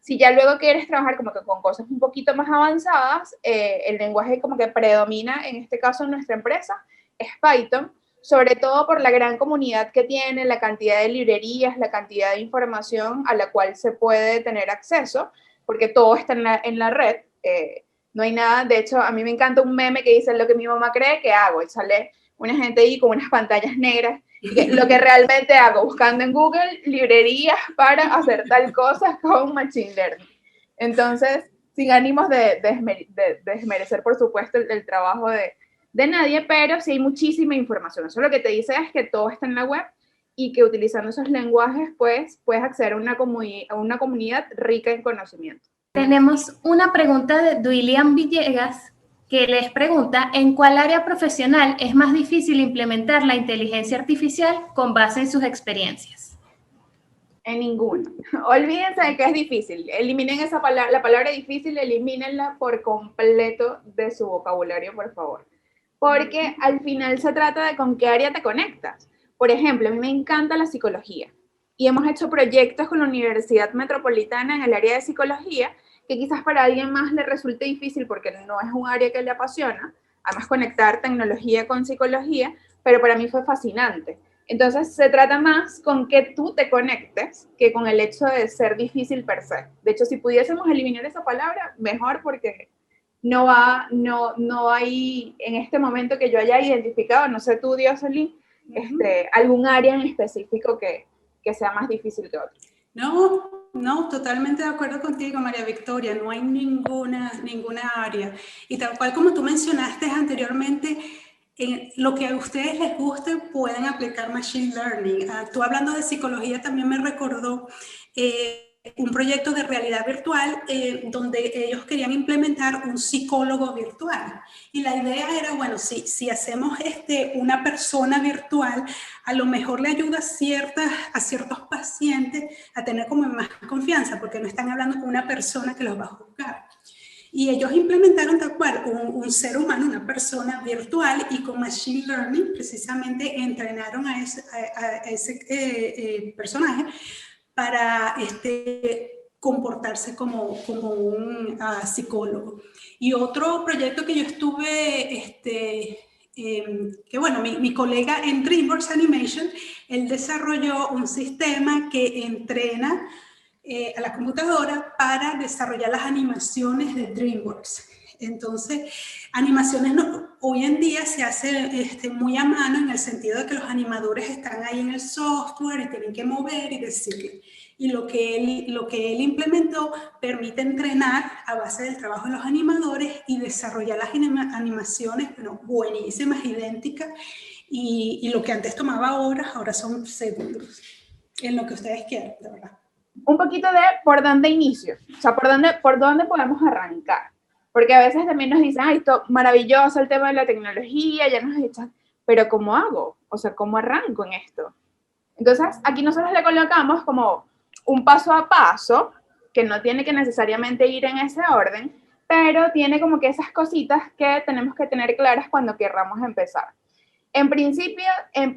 Si ya luego quieres trabajar como que con cosas un poquito más avanzadas, el lenguaje como que predomina, en este caso en nuestra empresa, es Python, sobre todo por la gran comunidad que tiene, la cantidad de librerías, la cantidad de información a la cual se puede tener acceso, porque todo está en la red. No hay nada, de hecho, a mí me encanta un meme que dice lo que mi mamá cree que hago, y sale una gente ahí con unas pantallas negras, lo que realmente hago, buscando en Google librerías para hacer tal cosa con Machine Learning. Entonces, sin ánimos de desmerecer, por supuesto, el trabajo de nadie, pero sí hay muchísima información. Eso lo que te dice es que todo está en la web y que utilizando esos lenguajes, pues, puedes acceder a una comunidad rica en conocimiento. Tenemos una pregunta de Duilian Villegas, que les pregunta, ¿en cuál área profesional es más difícil implementar la inteligencia artificial con base en sus experiencias? En ninguno. Olvídense de que es difícil. Eliminen esa palabra, la palabra difícil, elimínenla por completo de su vocabulario, por favor. Porque al final se trata de con qué área te conectas. Por ejemplo, a mí me encanta la psicología y hemos hecho proyectos con la Universidad Metropolitana en el área de psicología que quizás para alguien más le resulte difícil porque no es un área que le apasiona, además conectar tecnología con psicología, pero para mí fue fascinante. Entonces se trata más con que tú te conectes que con el hecho de ser difícil per se. De hecho, si pudiésemos eliminar esa palabra, mejor, porque no hay en este momento que yo haya identificado, no sé tú, Dioselin, algún área en específico que sea más difícil que otro. No, totalmente de acuerdo contigo, María Victoria, no hay ninguna área. Y tal cual como tú mencionaste anteriormente, lo que a ustedes les guste pueden aplicar Machine Learning. Tú hablando de psicología también me recordó un proyecto de realidad virtual donde ellos querían implementar un psicólogo virtual. Y la idea era, bueno, si hacemos una persona virtual, a lo mejor le ayuda a ciertos pacientes a tener como más confianza, porque no están hablando con una persona que los va a juzgar. Y ellos implementaron tal cual un ser humano, una persona virtual, y con Machine Learning precisamente entrenaron a ese personaje para comportarse como un psicólogo. Y otro proyecto que yo estuve, que bueno, mi colega en DreamWorks Animation, él desarrolló un sistema que entrena a la computadora para desarrollar las animaciones de DreamWorks. Entonces, animaciones hoy en día se hace muy a mano, en el sentido de que los animadores están ahí en el software y tienen que mover y decirle. Y lo que él implementó permite entrenar a base del trabajo de los animadores y desarrollar las animaciones buenísimas, idénticas, y lo que antes tomaba horas, ahora son segundos, en lo que ustedes quieran, de verdad. Un poquito de por dónde inicio, o sea, por dónde podemos arrancar. Porque a veces también nos dicen, esto maravilloso el tema de la tecnología, ya nos echan, pero ¿cómo hago? O sea, ¿cómo arranco en esto? Entonces, aquí nosotros le colocamos como un paso a paso, que no tiene que necesariamente ir en ese orden, pero tiene como que esas cositas que tenemos que tener claras cuando querramos empezar. En principio,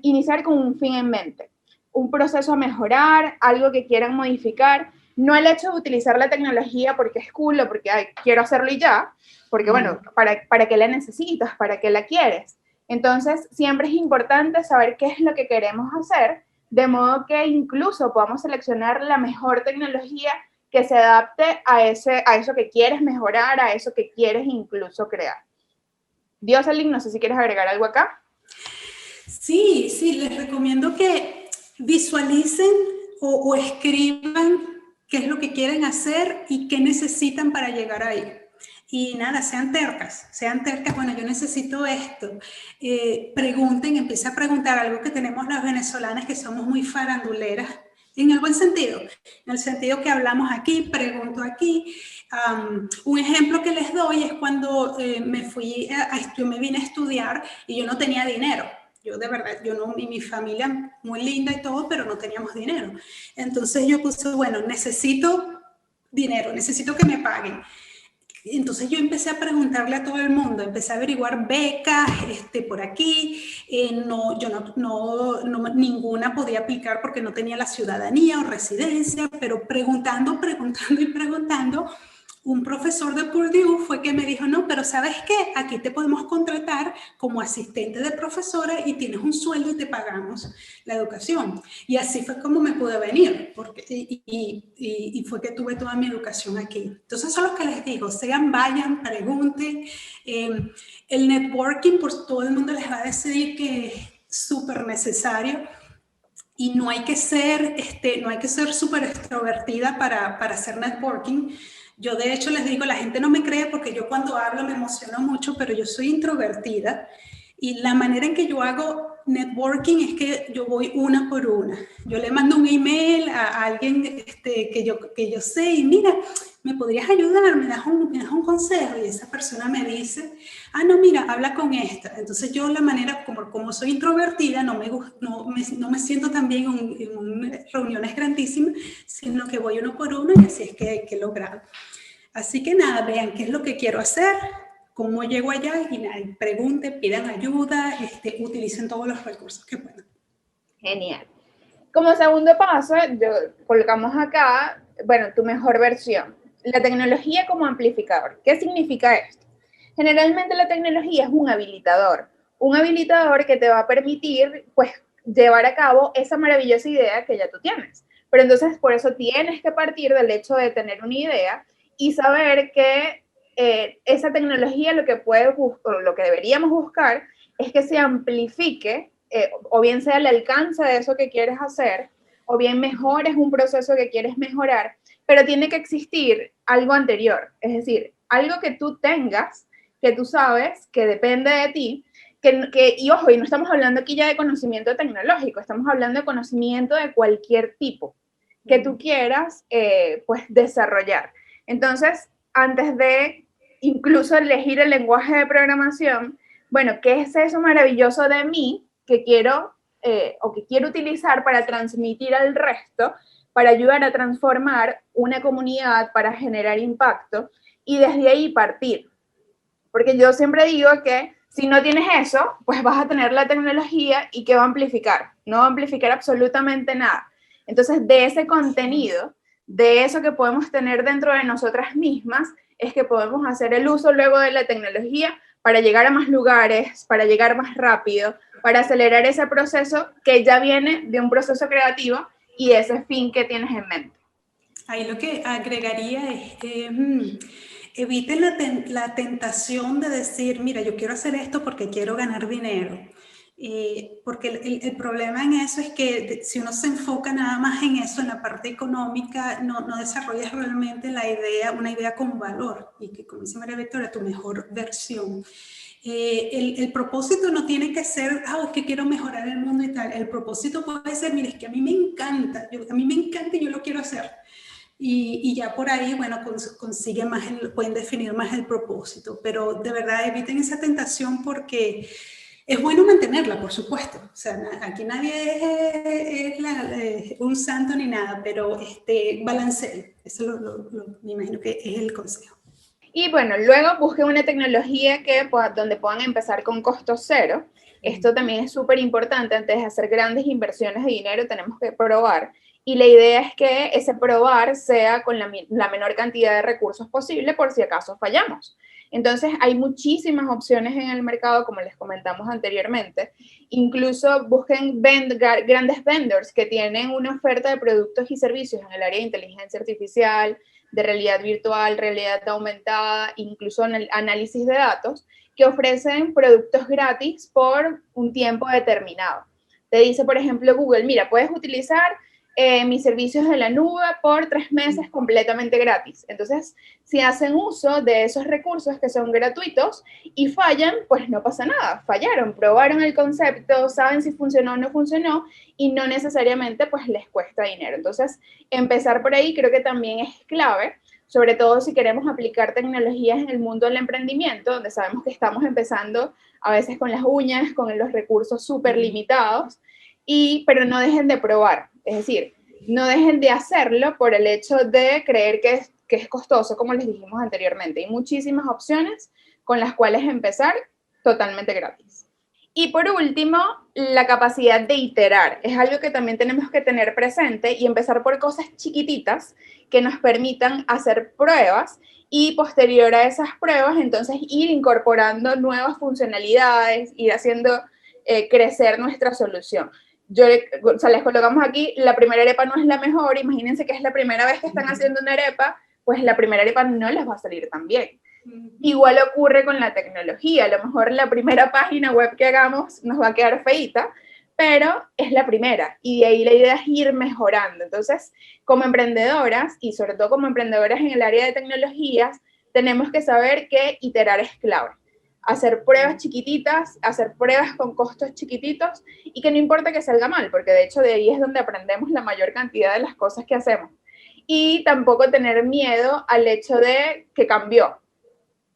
iniciar con un fin en mente, un proceso a mejorar, algo que quieran modificar. No el hecho de utilizar la tecnología porque es cool o porque quiero hacerlo y ya, porque bueno, ¿para qué la necesitas? ¿Para qué la quieres? Entonces, siempre es importante saber qué es lo que queremos hacer, de modo que incluso podamos seleccionar la mejor tecnología que se adapte a eso que quieres mejorar, a eso que quieres incluso crear. Dioselin, no sé si quieres agregar algo acá. Sí, les recomiendo que visualicen o escriban qué es lo que quieren hacer y qué necesitan para llegar ahí. Y nada, sean tercas, bueno, yo necesito esto. Pregunten, empiecen a preguntar, algo que tenemos las venezolanas que somos muy faranduleras, en el buen sentido, en el sentido que hablamos aquí, pregunto aquí. Un ejemplo que les doy es cuando me vine a estudiar y yo no tenía dinero. Yo de verdad, ni mi familia muy linda y todo, pero no teníamos dinero. Entonces yo puse, bueno, necesito dinero, necesito que me paguen. Entonces yo empecé a preguntarle a todo el mundo, empecé a averiguar becas por aquí, ninguna podía aplicar porque no tenía la ciudadanía o residencia, pero preguntando y preguntando, un profesor de Purdue fue que me dijo, no, pero ¿sabes qué? Aquí te podemos contratar como asistente de profesora y tienes un sueldo y te pagamos la educación. Y así fue como me pude venir, y fue que tuve toda mi educación aquí. Entonces, eso es lo que les digo, vayan, pregunten. El networking, pues todo el mundo les va a decir que es súper necesario. Y no hay que ser súper extrovertida para hacer networking. Yo de hecho les digo, la gente no me cree porque yo cuando hablo me emociono mucho, pero yo soy introvertida y la manera en que yo hago networking es que yo voy una por una. Yo le mando un email a alguien que yo sé y mira, ¿me podrías ayudar? ¿Me das un consejo? Y esa persona me dice, no, mira, habla con esta. Entonces yo la manera, como soy introvertida, no me siento tan bien en reuniones grandísimas, sino que voy uno por uno y así es que he logrado. Así que nada, vean qué es lo que quiero hacer, cómo llego allá y nada, pregunten, pidan ayuda, utilicen todos los recursos que puedan. Genial. Como segundo paso, colocamos acá, bueno, tu mejor versión. La tecnología como amplificador. ¿Qué significa esto? Generalmente la tecnología es un habilitador que te va a permitir, pues, llevar a cabo esa maravillosa idea que ya tú tienes. Pero entonces, por eso tienes que partir del hecho de tener una idea y saber que esa tecnología lo que deberíamos buscar es que se amplifique, o bien sea el alcance de eso que quieres hacer, o bien mejores un proceso que quieres mejorar, pero tiene que existir algo anterior, es decir, algo que tú tengas, que tú sabes, que depende de ti, y ojo, y no estamos hablando aquí ya de conocimiento tecnológico, estamos hablando de conocimiento de cualquier tipo que tú quieras, pues, desarrollar. Entonces, antes de incluso elegir el lenguaje de programación, bueno, ¿qué es eso maravilloso de mí que quiero utilizar para transmitir al resto, para ayudar a transformar una comunidad, para generar impacto y desde ahí partir? Porque yo siempre digo que si no tienes eso, pues vas a tener la tecnología y ¿qué va a amplificar? No va a amplificar absolutamente nada. Entonces, de ese contenido, de eso que podemos tener dentro de nosotras mismas, es que podemos hacer el uso luego de la tecnología para llegar a más lugares, para llegar más rápido, para acelerar ese proceso que ya viene de un proceso creativo y ese fin que tienes en mente. Ahí lo que agregaría es que eviten la tentación de decir, mira, yo quiero hacer esto porque quiero ganar dinero. Porque el problema en eso es que si uno se enfoca nada más en eso, en la parte económica, no desarrollas realmente una idea con valor y que, como dice María Victoria, tu mejor versión. El propósito no tiene que ser, es que quiero mejorar el mundo y tal. El propósito puede ser, mira, es que a mí me encanta y yo lo quiero hacer. Y ya por ahí, bueno, pueden definir más el propósito, pero de verdad eviten esa tentación porque es bueno mantenerla, por supuesto. O sea, aquí nadie es un santo ni nada, pero balanceen. Eso me imagino que es el consejo. Y bueno, luego busquen una tecnología donde puedan empezar con costo cero. Esto también es súper importante. Antes de hacer grandes inversiones de dinero, tenemos que probar. Y la idea es que ese probar sea con la menor cantidad de recursos posible por si acaso fallamos. Entonces, hay muchísimas opciones en el mercado, como les comentamos anteriormente. Incluso busquen grandes vendors que tienen una oferta de productos y servicios en el área de inteligencia artificial, de realidad virtual, realidad aumentada, incluso análisis de datos, que ofrecen productos gratis por un tiempo determinado. Te dice, por ejemplo, Google, mira, puedes utilizar mis servicios de la nube por 3 meses completamente gratis. Entonces, si hacen uso de esos recursos que son gratuitos y fallan, pues no pasa nada. Fallaron, probaron el concepto, saben si funcionó o no funcionó y no necesariamente pues les cuesta dinero. Entonces, empezar por ahí creo que también es clave, sobre todo si queremos aplicar tecnologías en el mundo del emprendimiento, donde sabemos que estamos empezando a veces con las uñas, con los recursos súper limitados. pero no dejen de probar. Es decir, no dejen de hacerlo por el hecho de creer que es costoso, como les dijimos anteriormente. Hay muchísimas opciones con las cuales empezar totalmente gratis. Y por último, la capacidad de iterar. Es algo que también tenemos que tener presente y empezar por cosas chiquititas que nos permitan hacer pruebas y posterior a esas pruebas, entonces ir incorporando nuevas funcionalidades, ir haciendo crecer nuestra solución. O sea, les colocamos aquí, la primera arepa no es la mejor, imagínense que es la primera vez que están haciendo una arepa, pues la primera arepa no les va a salir tan bien. Igual ocurre con la tecnología, a lo mejor la primera página web que hagamos nos va a quedar feíta, pero es la primera y de ahí la idea es ir mejorando. Entonces, como emprendedoras y sobre todo como emprendedoras en el área de tecnologías, tenemos que saber que iterar es clave. Hacer pruebas chiquititas, hacer pruebas con costos chiquititos y que no importa que salga mal, porque de hecho de ahí es donde aprendemos la mayor cantidad de las cosas que hacemos. Y tampoco tener miedo al hecho de que cambió.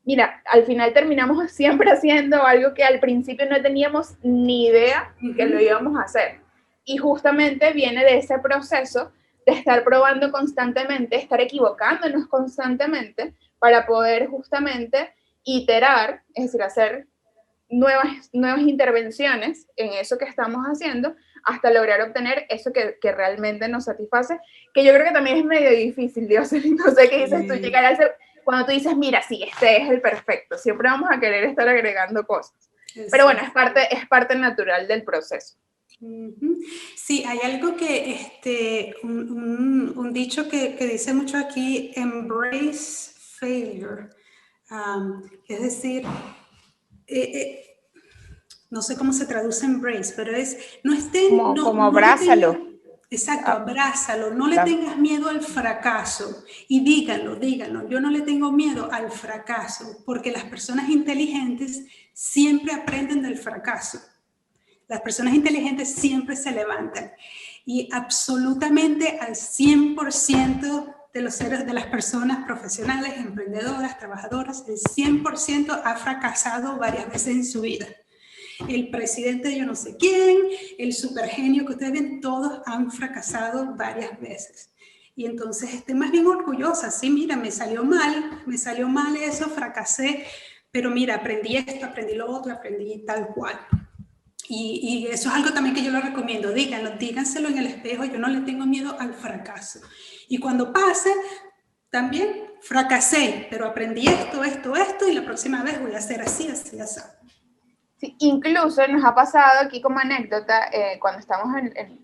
Mira, al final terminamos siempre haciendo algo que al principio no teníamos ni idea que lo íbamos a hacer. Y justamente viene de ese proceso de estar probando constantemente, estar equivocándonos constantemente para poder justamente iterar, es decir, hacer nuevas intervenciones en eso que estamos haciendo hasta lograr obtener eso que realmente nos satisface, que yo creo que también es medio difícil, Dios, no sé qué dices tú, llegar a ese... Cuando tú dices, mira, sí, este es el perfecto, siempre vamos a querer estar agregando cosas. Pero bueno, es parte natural del proceso. Sí, hay algo que, un dicho que dice mucho aquí, embrace failure. Es decir, no sé cómo se traduce embrace, pero es, no estén... Como abrázalo. Exacto, abrázalo, no le tengas miedo al fracaso y díganlo, yo no le tengo miedo al fracaso porque las personas inteligentes siempre aprenden del fracaso. Las personas inteligentes siempre se levantan y absolutamente al 100% de las personas profesionales, emprendedoras, trabajadoras, el 100% ha fracasado varias veces en su vida. El presidente de yo no sé quién, el supergenio que ustedes ven, todos han fracasado varias veces. Y entonces estoy más bien orgullosa, sí, mira, me salió mal eso, fracasé, pero mira, aprendí esto, aprendí lo otro, aprendí tal cual. Y eso es algo también que yo lo recomiendo, díganselo en el espejo, yo no le tengo miedo al fracaso. Y cuando pase, también fracasé, pero aprendí esto, y la próxima vez voy a hacer así. Sí, incluso nos ha pasado aquí como anécdota, cuando estamos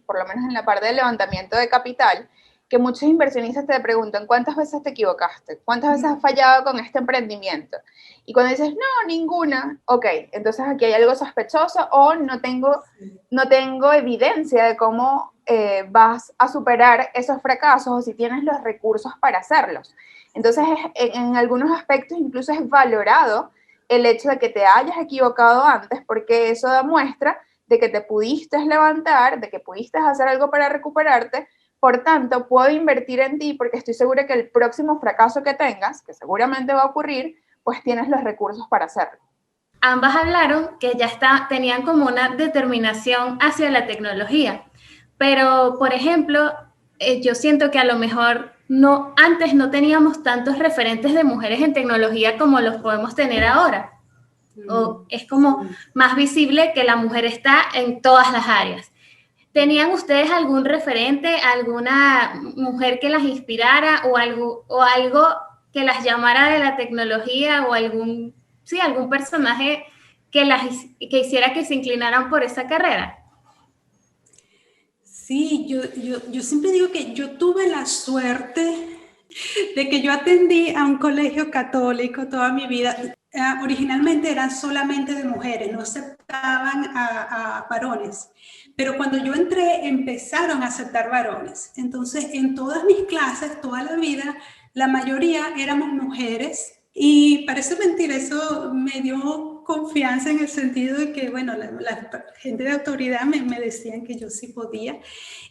por lo menos en la parte de levantamiento de capital, que muchos inversionistas te preguntan, ¿cuántas veces te equivocaste? ¿Cuántas veces has fallado con este emprendimiento? Y cuando dices, no, ninguna, ok, entonces aquí hay algo sospechoso o no tengo evidencia de cómo vas a superar esos fracasos o si tienes los recursos para hacerlos. Entonces, en algunos aspectos incluso es valorado el hecho de que te hayas equivocado antes, porque eso demuestra de que te pudiste levantar, de que pudiste hacer algo para recuperarte. Por tanto, puedo invertir en ti porque estoy segura que el próximo fracaso que tengas, que seguramente va a ocurrir, pues tienes los recursos para hacerlo. Ambas hablaron que ya tenían como una determinación hacia la tecnología, pero, por ejemplo, yo siento que a lo mejor antes no teníamos tantos referentes de mujeres en tecnología como los podemos tener ahora. O es como más visible que la mujer está en todas las áreas. ¿Tenían ustedes algún referente, alguna mujer que las inspirara o algo que las llamara de la tecnología o algún personaje que hiciera que se inclinaran por esa carrera? Sí, yo siempre digo que yo tuve la suerte de que yo atendí a un colegio católico toda mi vida. Originalmente eran solamente de mujeres, no aceptaban a varones. Pero cuando yo entré, empezaron a aceptar varones. Entonces, en todas mis clases, toda la vida, la mayoría éramos mujeres. Y parece mentira, eso me dio confianza en el sentido de que, bueno, la gente de autoridad me decían que yo sí podía.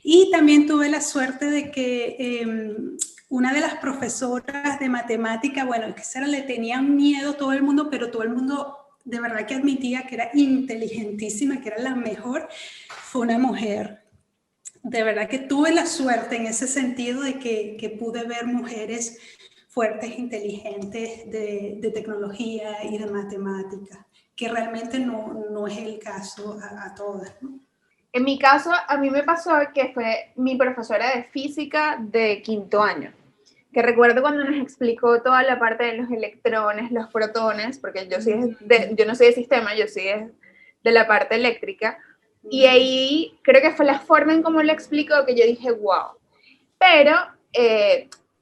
Y también tuve la suerte de que una de las profesoras de matemática, bueno, que le tenían miedo todo el mundo, pero todo el mundo de verdad que admitía que era inteligentísima, que era la mejor, fue una mujer. De verdad que tuve la suerte en ese sentido de que pude ver mujeres fuertes, inteligentes de tecnología y de matemáticas, que realmente no es el caso a todas, ¿no? En mi caso, a mí me pasó que fue mi profesora de física de quinto año, que recuerdo cuando nos explicó toda la parte de los electrones, los protones, porque yo no soy de sistema, yo soy de la parte eléctrica, y ahí creo que fue la forma en cómo lo explicó que yo dije, wow. Pero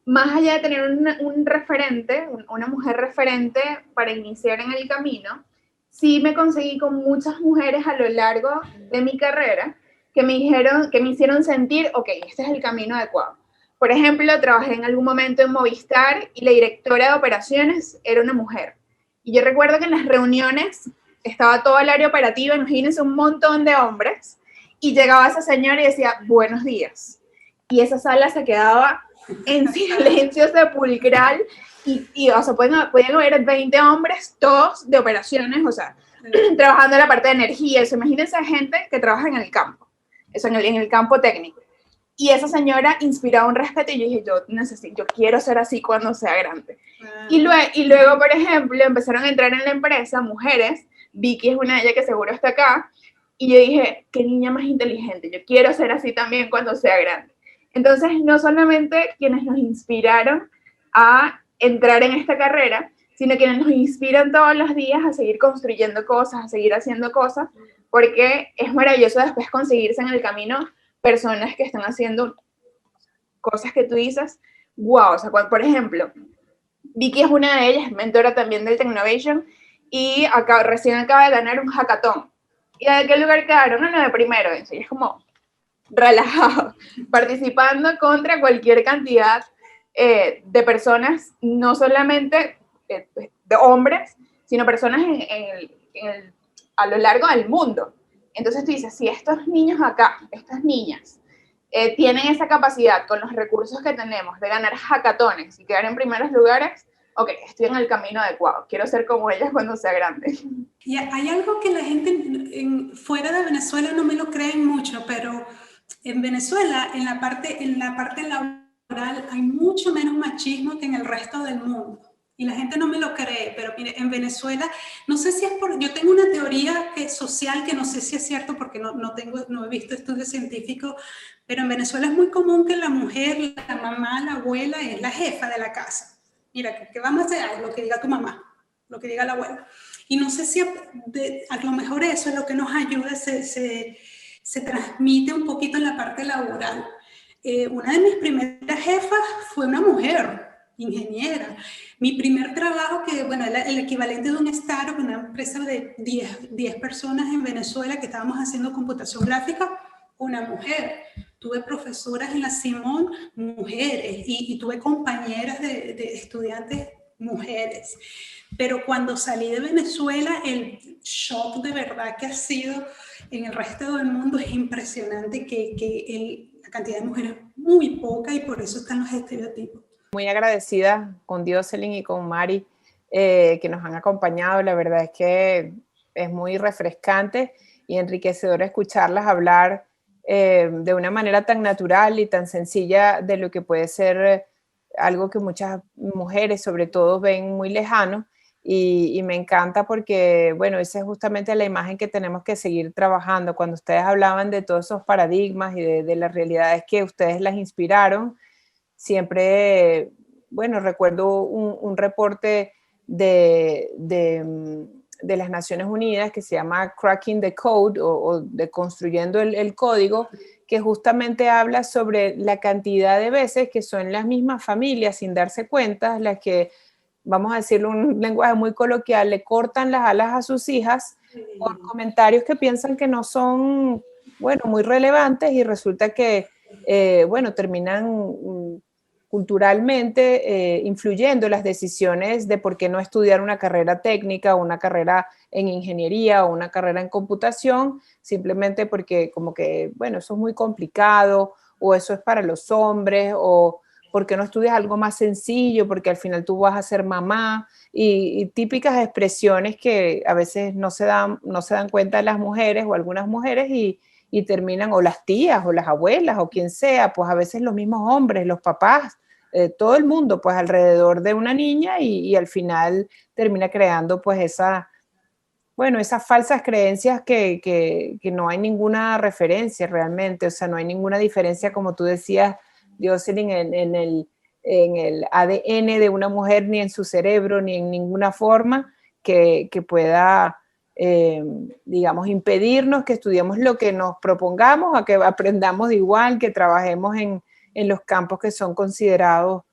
más allá de tener un referente, una mujer referente para iniciar en el camino, sí me conseguí con muchas mujeres a lo largo de mi carrera que me hicieron sentir, ok, este es el camino adecuado. Por ejemplo, trabajé en algún momento en Movistar y la directora de operaciones era una mujer. Y yo recuerdo que en las reuniones estaba todo el área operativa, imagínense un montón de hombres, y llegaba esa señora y decía, buenos días. Y esa sala se quedaba en silencio sepulcral y o sea, podían haber 20 hombres, todos de operaciones, o sea, trabajando en la parte de energía. Eso, imagínense gente que trabaja en el campo, eso en el campo técnico. Y esa señora inspiraba un respeto y yo dije, yo quiero ser así cuando sea grande. Y luego, por ejemplo, empezaron a entrar en la empresa mujeres, Vicky es una de ellas que seguro está acá, y yo dije, qué niña más inteligente, yo quiero ser así también cuando sea grande. Entonces, no solamente quienes nos inspiraron a entrar en esta carrera, sino quienes nos inspiran todos los días a seguir construyendo cosas, a seguir haciendo cosas, porque es maravilloso después conseguirse en el camino personas que están haciendo cosas que tú dices, wow, o sea, por ejemplo, Vicky es una de ellas, mentora también del Technovation, y recién acaba de ganar un hackathon. ¿Y de qué lugar quedaron? No, de primero, eso, y es como relajado, participando contra cualquier cantidad de personas, no solamente de hombres, sino personas a lo largo del mundo. Entonces tú dices, si estos niños acá, estas niñas, tienen esa capacidad con los recursos que tenemos de ganar hackatones y quedar en primeros lugares, ok, estoy en el camino adecuado, quiero ser como ellas cuando sea grande. Y hay algo que la gente fuera de Venezuela no me lo creen mucho, pero en Venezuela, en la parte laboral, hay mucho menos machismo que en el resto del mundo. Y la gente no me lo cree, pero mire, en Venezuela, no sé si es yo tengo una teoría social que no sé si es cierto porque no he visto estudios científicos, pero en Venezuela es muy común que la mujer, la mamá, la abuela es la jefa de la casa. Mira, ¿qué vamos a hacer? Lo que diga tu mamá, lo que diga la abuela. Y no sé si a lo mejor eso es lo que nos ayuda, se transmite un poquito en la parte laboral. Una de mis primeras jefas fue una mujer, ingeniera. Mi primer trabajo, que bueno, el equivalente de un startup, una empresa de 10 personas en Venezuela que estábamos haciendo computación gráfica, una mujer. Tuve profesoras en la Simón, mujeres, y tuve compañeras de estudiantes, mujeres. Pero cuando salí de Venezuela, el shock de verdad que ha sido en el resto del mundo es impresionante, la cantidad de mujeres es muy poca y por eso están los estereotipos. Muy agradecida con Dioselin y con Mari que nos han acompañado. La verdad es que es muy refrescante y enriquecedor escucharlas hablar de una manera tan natural y tan sencilla de lo que puede ser algo que muchas mujeres sobre todo ven muy lejano y me encanta porque, bueno, esa es justamente la imagen que tenemos que seguir trabajando. Cuando ustedes hablaban de todos esos paradigmas y de las realidades que ustedes las inspiraron, siempre, bueno, recuerdo un reporte de las Naciones Unidas que se llama Cracking the Code o de construyendo el código, que justamente habla sobre la cantidad de veces que son las mismas familias sin darse cuenta las que, vamos a decirlo en un lenguaje muy coloquial, le cortan las alas a sus hijas por comentarios que piensan que no son, bueno, muy relevantes y resulta que, bueno, terminan culturalmente influyendo las decisiones de por qué no estudiar una carrera técnica, una carrera en ingeniería o una carrera en computación, simplemente porque como que, bueno, eso es muy complicado o eso es para los hombres o ¿por qué no estudias algo más sencillo? Porque al final tú vas a ser mamá, y típicas expresiones que a veces no se dan cuenta las mujeres o algunas mujeres y terminan, o las tías o las abuelas o quien sea, pues a veces los mismos hombres, los papás, todo el mundo pues alrededor de una niña y al final termina creando pues esas falsas creencias que no hay ninguna referencia realmente, o sea, no hay ninguna diferencia, como tú decías, Jocelyn, en el ADN de una mujer, ni en su cerebro, ni en ninguna forma que pueda, digamos, impedirnos que estudiemos lo que nos propongamos, a que aprendamos de igual, que trabajemos en los campos que son considerados,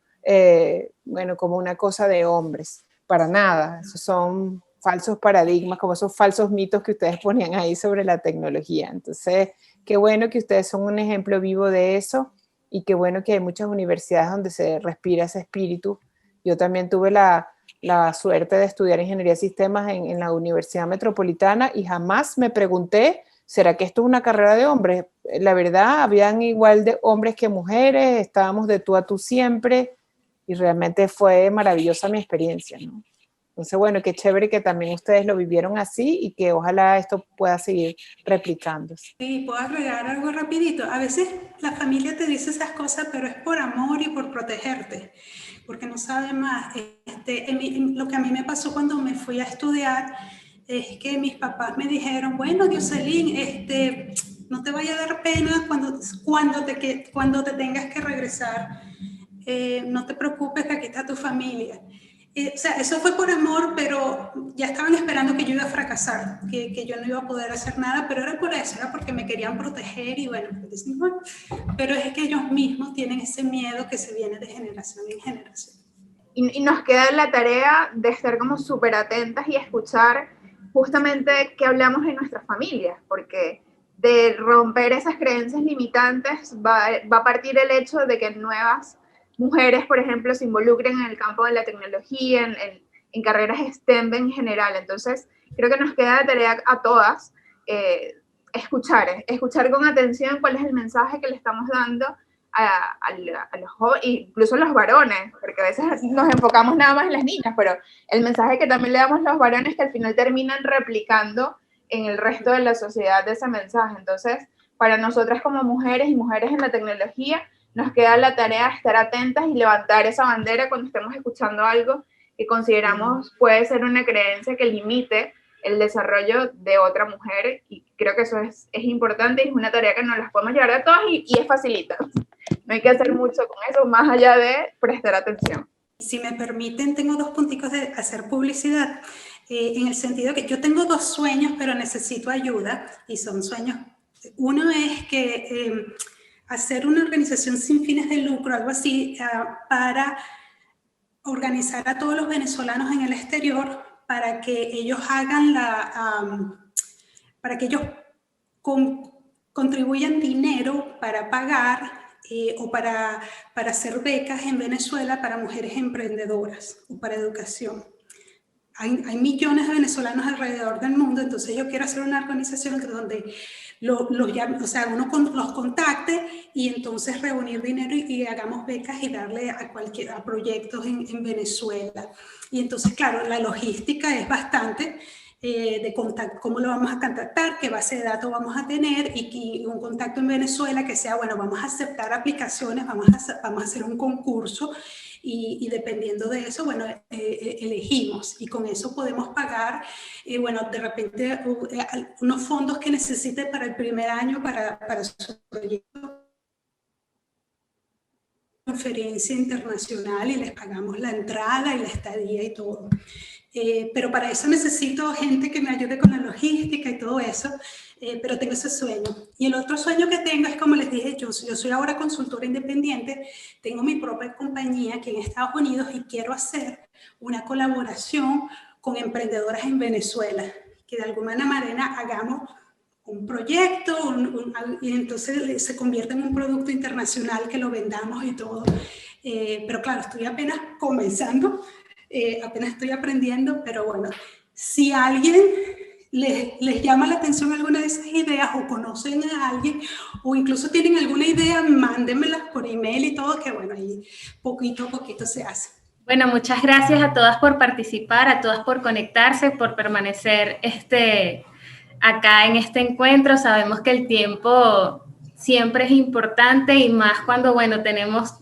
como una cosa de hombres. Para nada, esos son falsos paradigmas, como esos falsos mitos que ustedes ponían ahí sobre la tecnología. Entonces, qué bueno que ustedes son un ejemplo vivo de eso y qué bueno que hay muchas universidades donde se respira ese espíritu. Yo también tuve la suerte de estudiar ingeniería de sistemas en la Universidad Metropolitana y jamás me pregunté, ¿será que esto es una carrera de hombres? La verdad, habían igual de hombres que mujeres, estábamos de tú a tú siempre y realmente fue maravillosa mi experiencia, ¿no? Entonces, bueno, qué chévere que también ustedes lo vivieron así y que ojalá esto pueda seguir replicándose. Sí, puedo agregar algo rapidito. A veces la familia te dice esas cosas, pero es por amor y por protegerte, porque no sabe más. Lo que a mí me pasó cuando me fui a estudiar es que mis papás me dijeron, bueno, Dioselín, no te vaya a dar pena cuando te tengas que regresar. No te preocupes, que aquí está tu familia. O sea, eso fue por amor, pero ya estaban esperando que yo iba a fracasar, que yo no iba a poder hacer nada, pero era por eso, era porque me querían proteger y bueno, pero es que ellos mismos tienen ese miedo que se viene de generación en generación. Y nos queda la tarea de estar como súper atentas y escuchar justamente qué hablamos en nuestras familias, porque de romper esas creencias limitantes va a partir el hecho de que nuevas mujeres, por ejemplo, se involucren en el campo de la tecnología, en carreras STEM en general. Entonces, creo que nos queda de tarea a todas escuchar con atención cuál es el mensaje que le estamos dando a los jóvenes, incluso a los varones, porque a veces nos enfocamos nada más en las niñas, pero el mensaje que también le damos a los varones que al final terminan replicando en el resto de la sociedad de ese mensaje. Entonces, para nosotras como mujeres y mujeres en la tecnología, nos queda la tarea de estar atentas y levantar esa bandera cuando estemos escuchando algo que consideramos puede ser una creencia que limite el desarrollo de otra mujer, y creo que eso es importante y es una tarea que nos las podemos llevar a todas y es facilita. No hay que hacer mucho con eso, más allá de prestar atención. Si me permiten, tengo 2 punticos de hacer publicidad, en el sentido que yo tengo 2 sueños, pero necesito ayuda, y son sueños. Uno es que hacer una organización sin fines de lucro, algo así, para organizar a todos los venezolanos en el exterior, para que ellos hagan para que ellos contribuyan dinero para pagar o para hacer becas en Venezuela para mujeres emprendedoras o para educación. Hay millones de venezolanos alrededor del mundo, entonces yo quiero hacer una organización donde uno los contacte y entonces reunir dinero y hagamos becas y darle a proyectos en Venezuela. Y entonces, claro, la logística es bastante de contacto, cómo lo vamos a contactar, qué base de datos vamos a tener y un contacto en Venezuela que sea, bueno, vamos a aceptar aplicaciones, vamos a hacer un concurso y dependiendo de eso, bueno, elegimos y con eso podemos pagar, bueno, de repente unos fondos que necesite para el primer año para su proyecto. Conferencia internacional y les pagamos la entrada y la estadía y todo. Pero para eso necesito gente que me ayude con la logística y todo eso, pero tengo ese sueño. Y el otro sueño que tengo es, como les dije, yo soy ahora consultora independiente, tengo mi propia compañía aquí en Estados Unidos y quiero hacer una colaboración con emprendedoras en Venezuela, que de alguna manera hagamos un proyecto y entonces se convierte en un producto internacional que lo vendamos y todo. Pero claro, estoy apenas comenzando, apenas estoy aprendiendo, pero bueno, si alguien les llama la atención alguna de esas ideas o conocen a alguien o incluso tienen alguna idea, mándenmelas por email y todo, que bueno, ahí poquito a poquito se hace. Bueno, muchas gracias a todas por participar, a todas por conectarse, por permanecer acá en este encuentro. Sabemos que el tiempo siempre es importante y más cuando, bueno,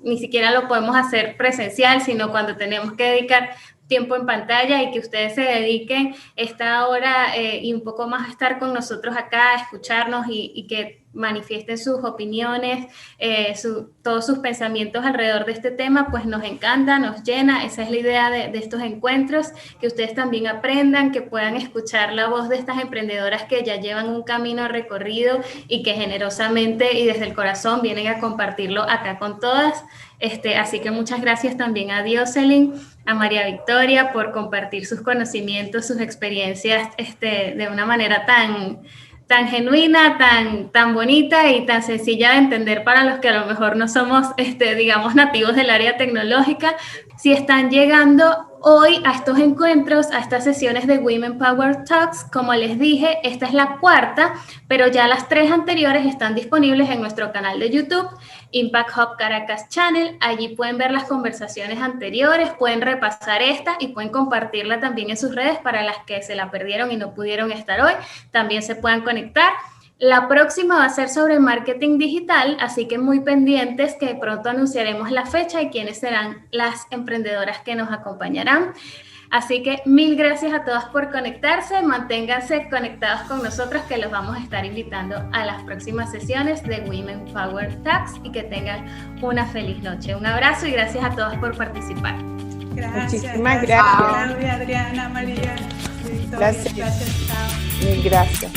ni siquiera lo podemos hacer presencial, sino cuando tenemos que dedicar tiempo en pantalla, y que ustedes se dediquen esta hora y un poco más a estar con nosotros acá, a escucharnos y que manifiesten sus opiniones, todos sus pensamientos alrededor de este tema, pues nos encanta, nos llena. Esa es la idea de estos encuentros, que ustedes también aprendan, que puedan escuchar la voz de estas emprendedoras que ya llevan un camino recorrido y que generosamente y desde el corazón vienen a compartirlo acá con todas. Así que muchas gracias también a Dioselin, a María Victoria, por compartir sus conocimientos, sus experiencias de una manera tan genuina, tan bonita y tan sencilla de entender para los que a lo mejor no somos, digamos, nativos del área tecnológica. Si están llegando hoy a estos encuentros, a estas sesiones de Women Power Talks, como les dije, esta es la cuarta, pero ya las 3 anteriores están disponibles en nuestro canal de YouTube, Impact Hub Caracas Channel. Allí pueden ver las conversaciones anteriores, pueden repasar esta y pueden compartirla también en sus redes para las que se la perdieron y no pudieron estar hoy. También se puedan conectar. La próxima va a ser sobre marketing digital, así que muy pendientes, que pronto anunciaremos la fecha y quiénes serán las emprendedoras que nos acompañarán. Así que mil gracias a todas por conectarse, manténganse conectados con nosotros, que los vamos a estar invitando a las próximas sesiones de Women Power Talks, y que tengan una feliz noche. Un abrazo y gracias a todas por participar. Gracias. Muchísimas gracias. Claudia, Adriana, María. Gracias. Gracias. Chao. Mil gracias.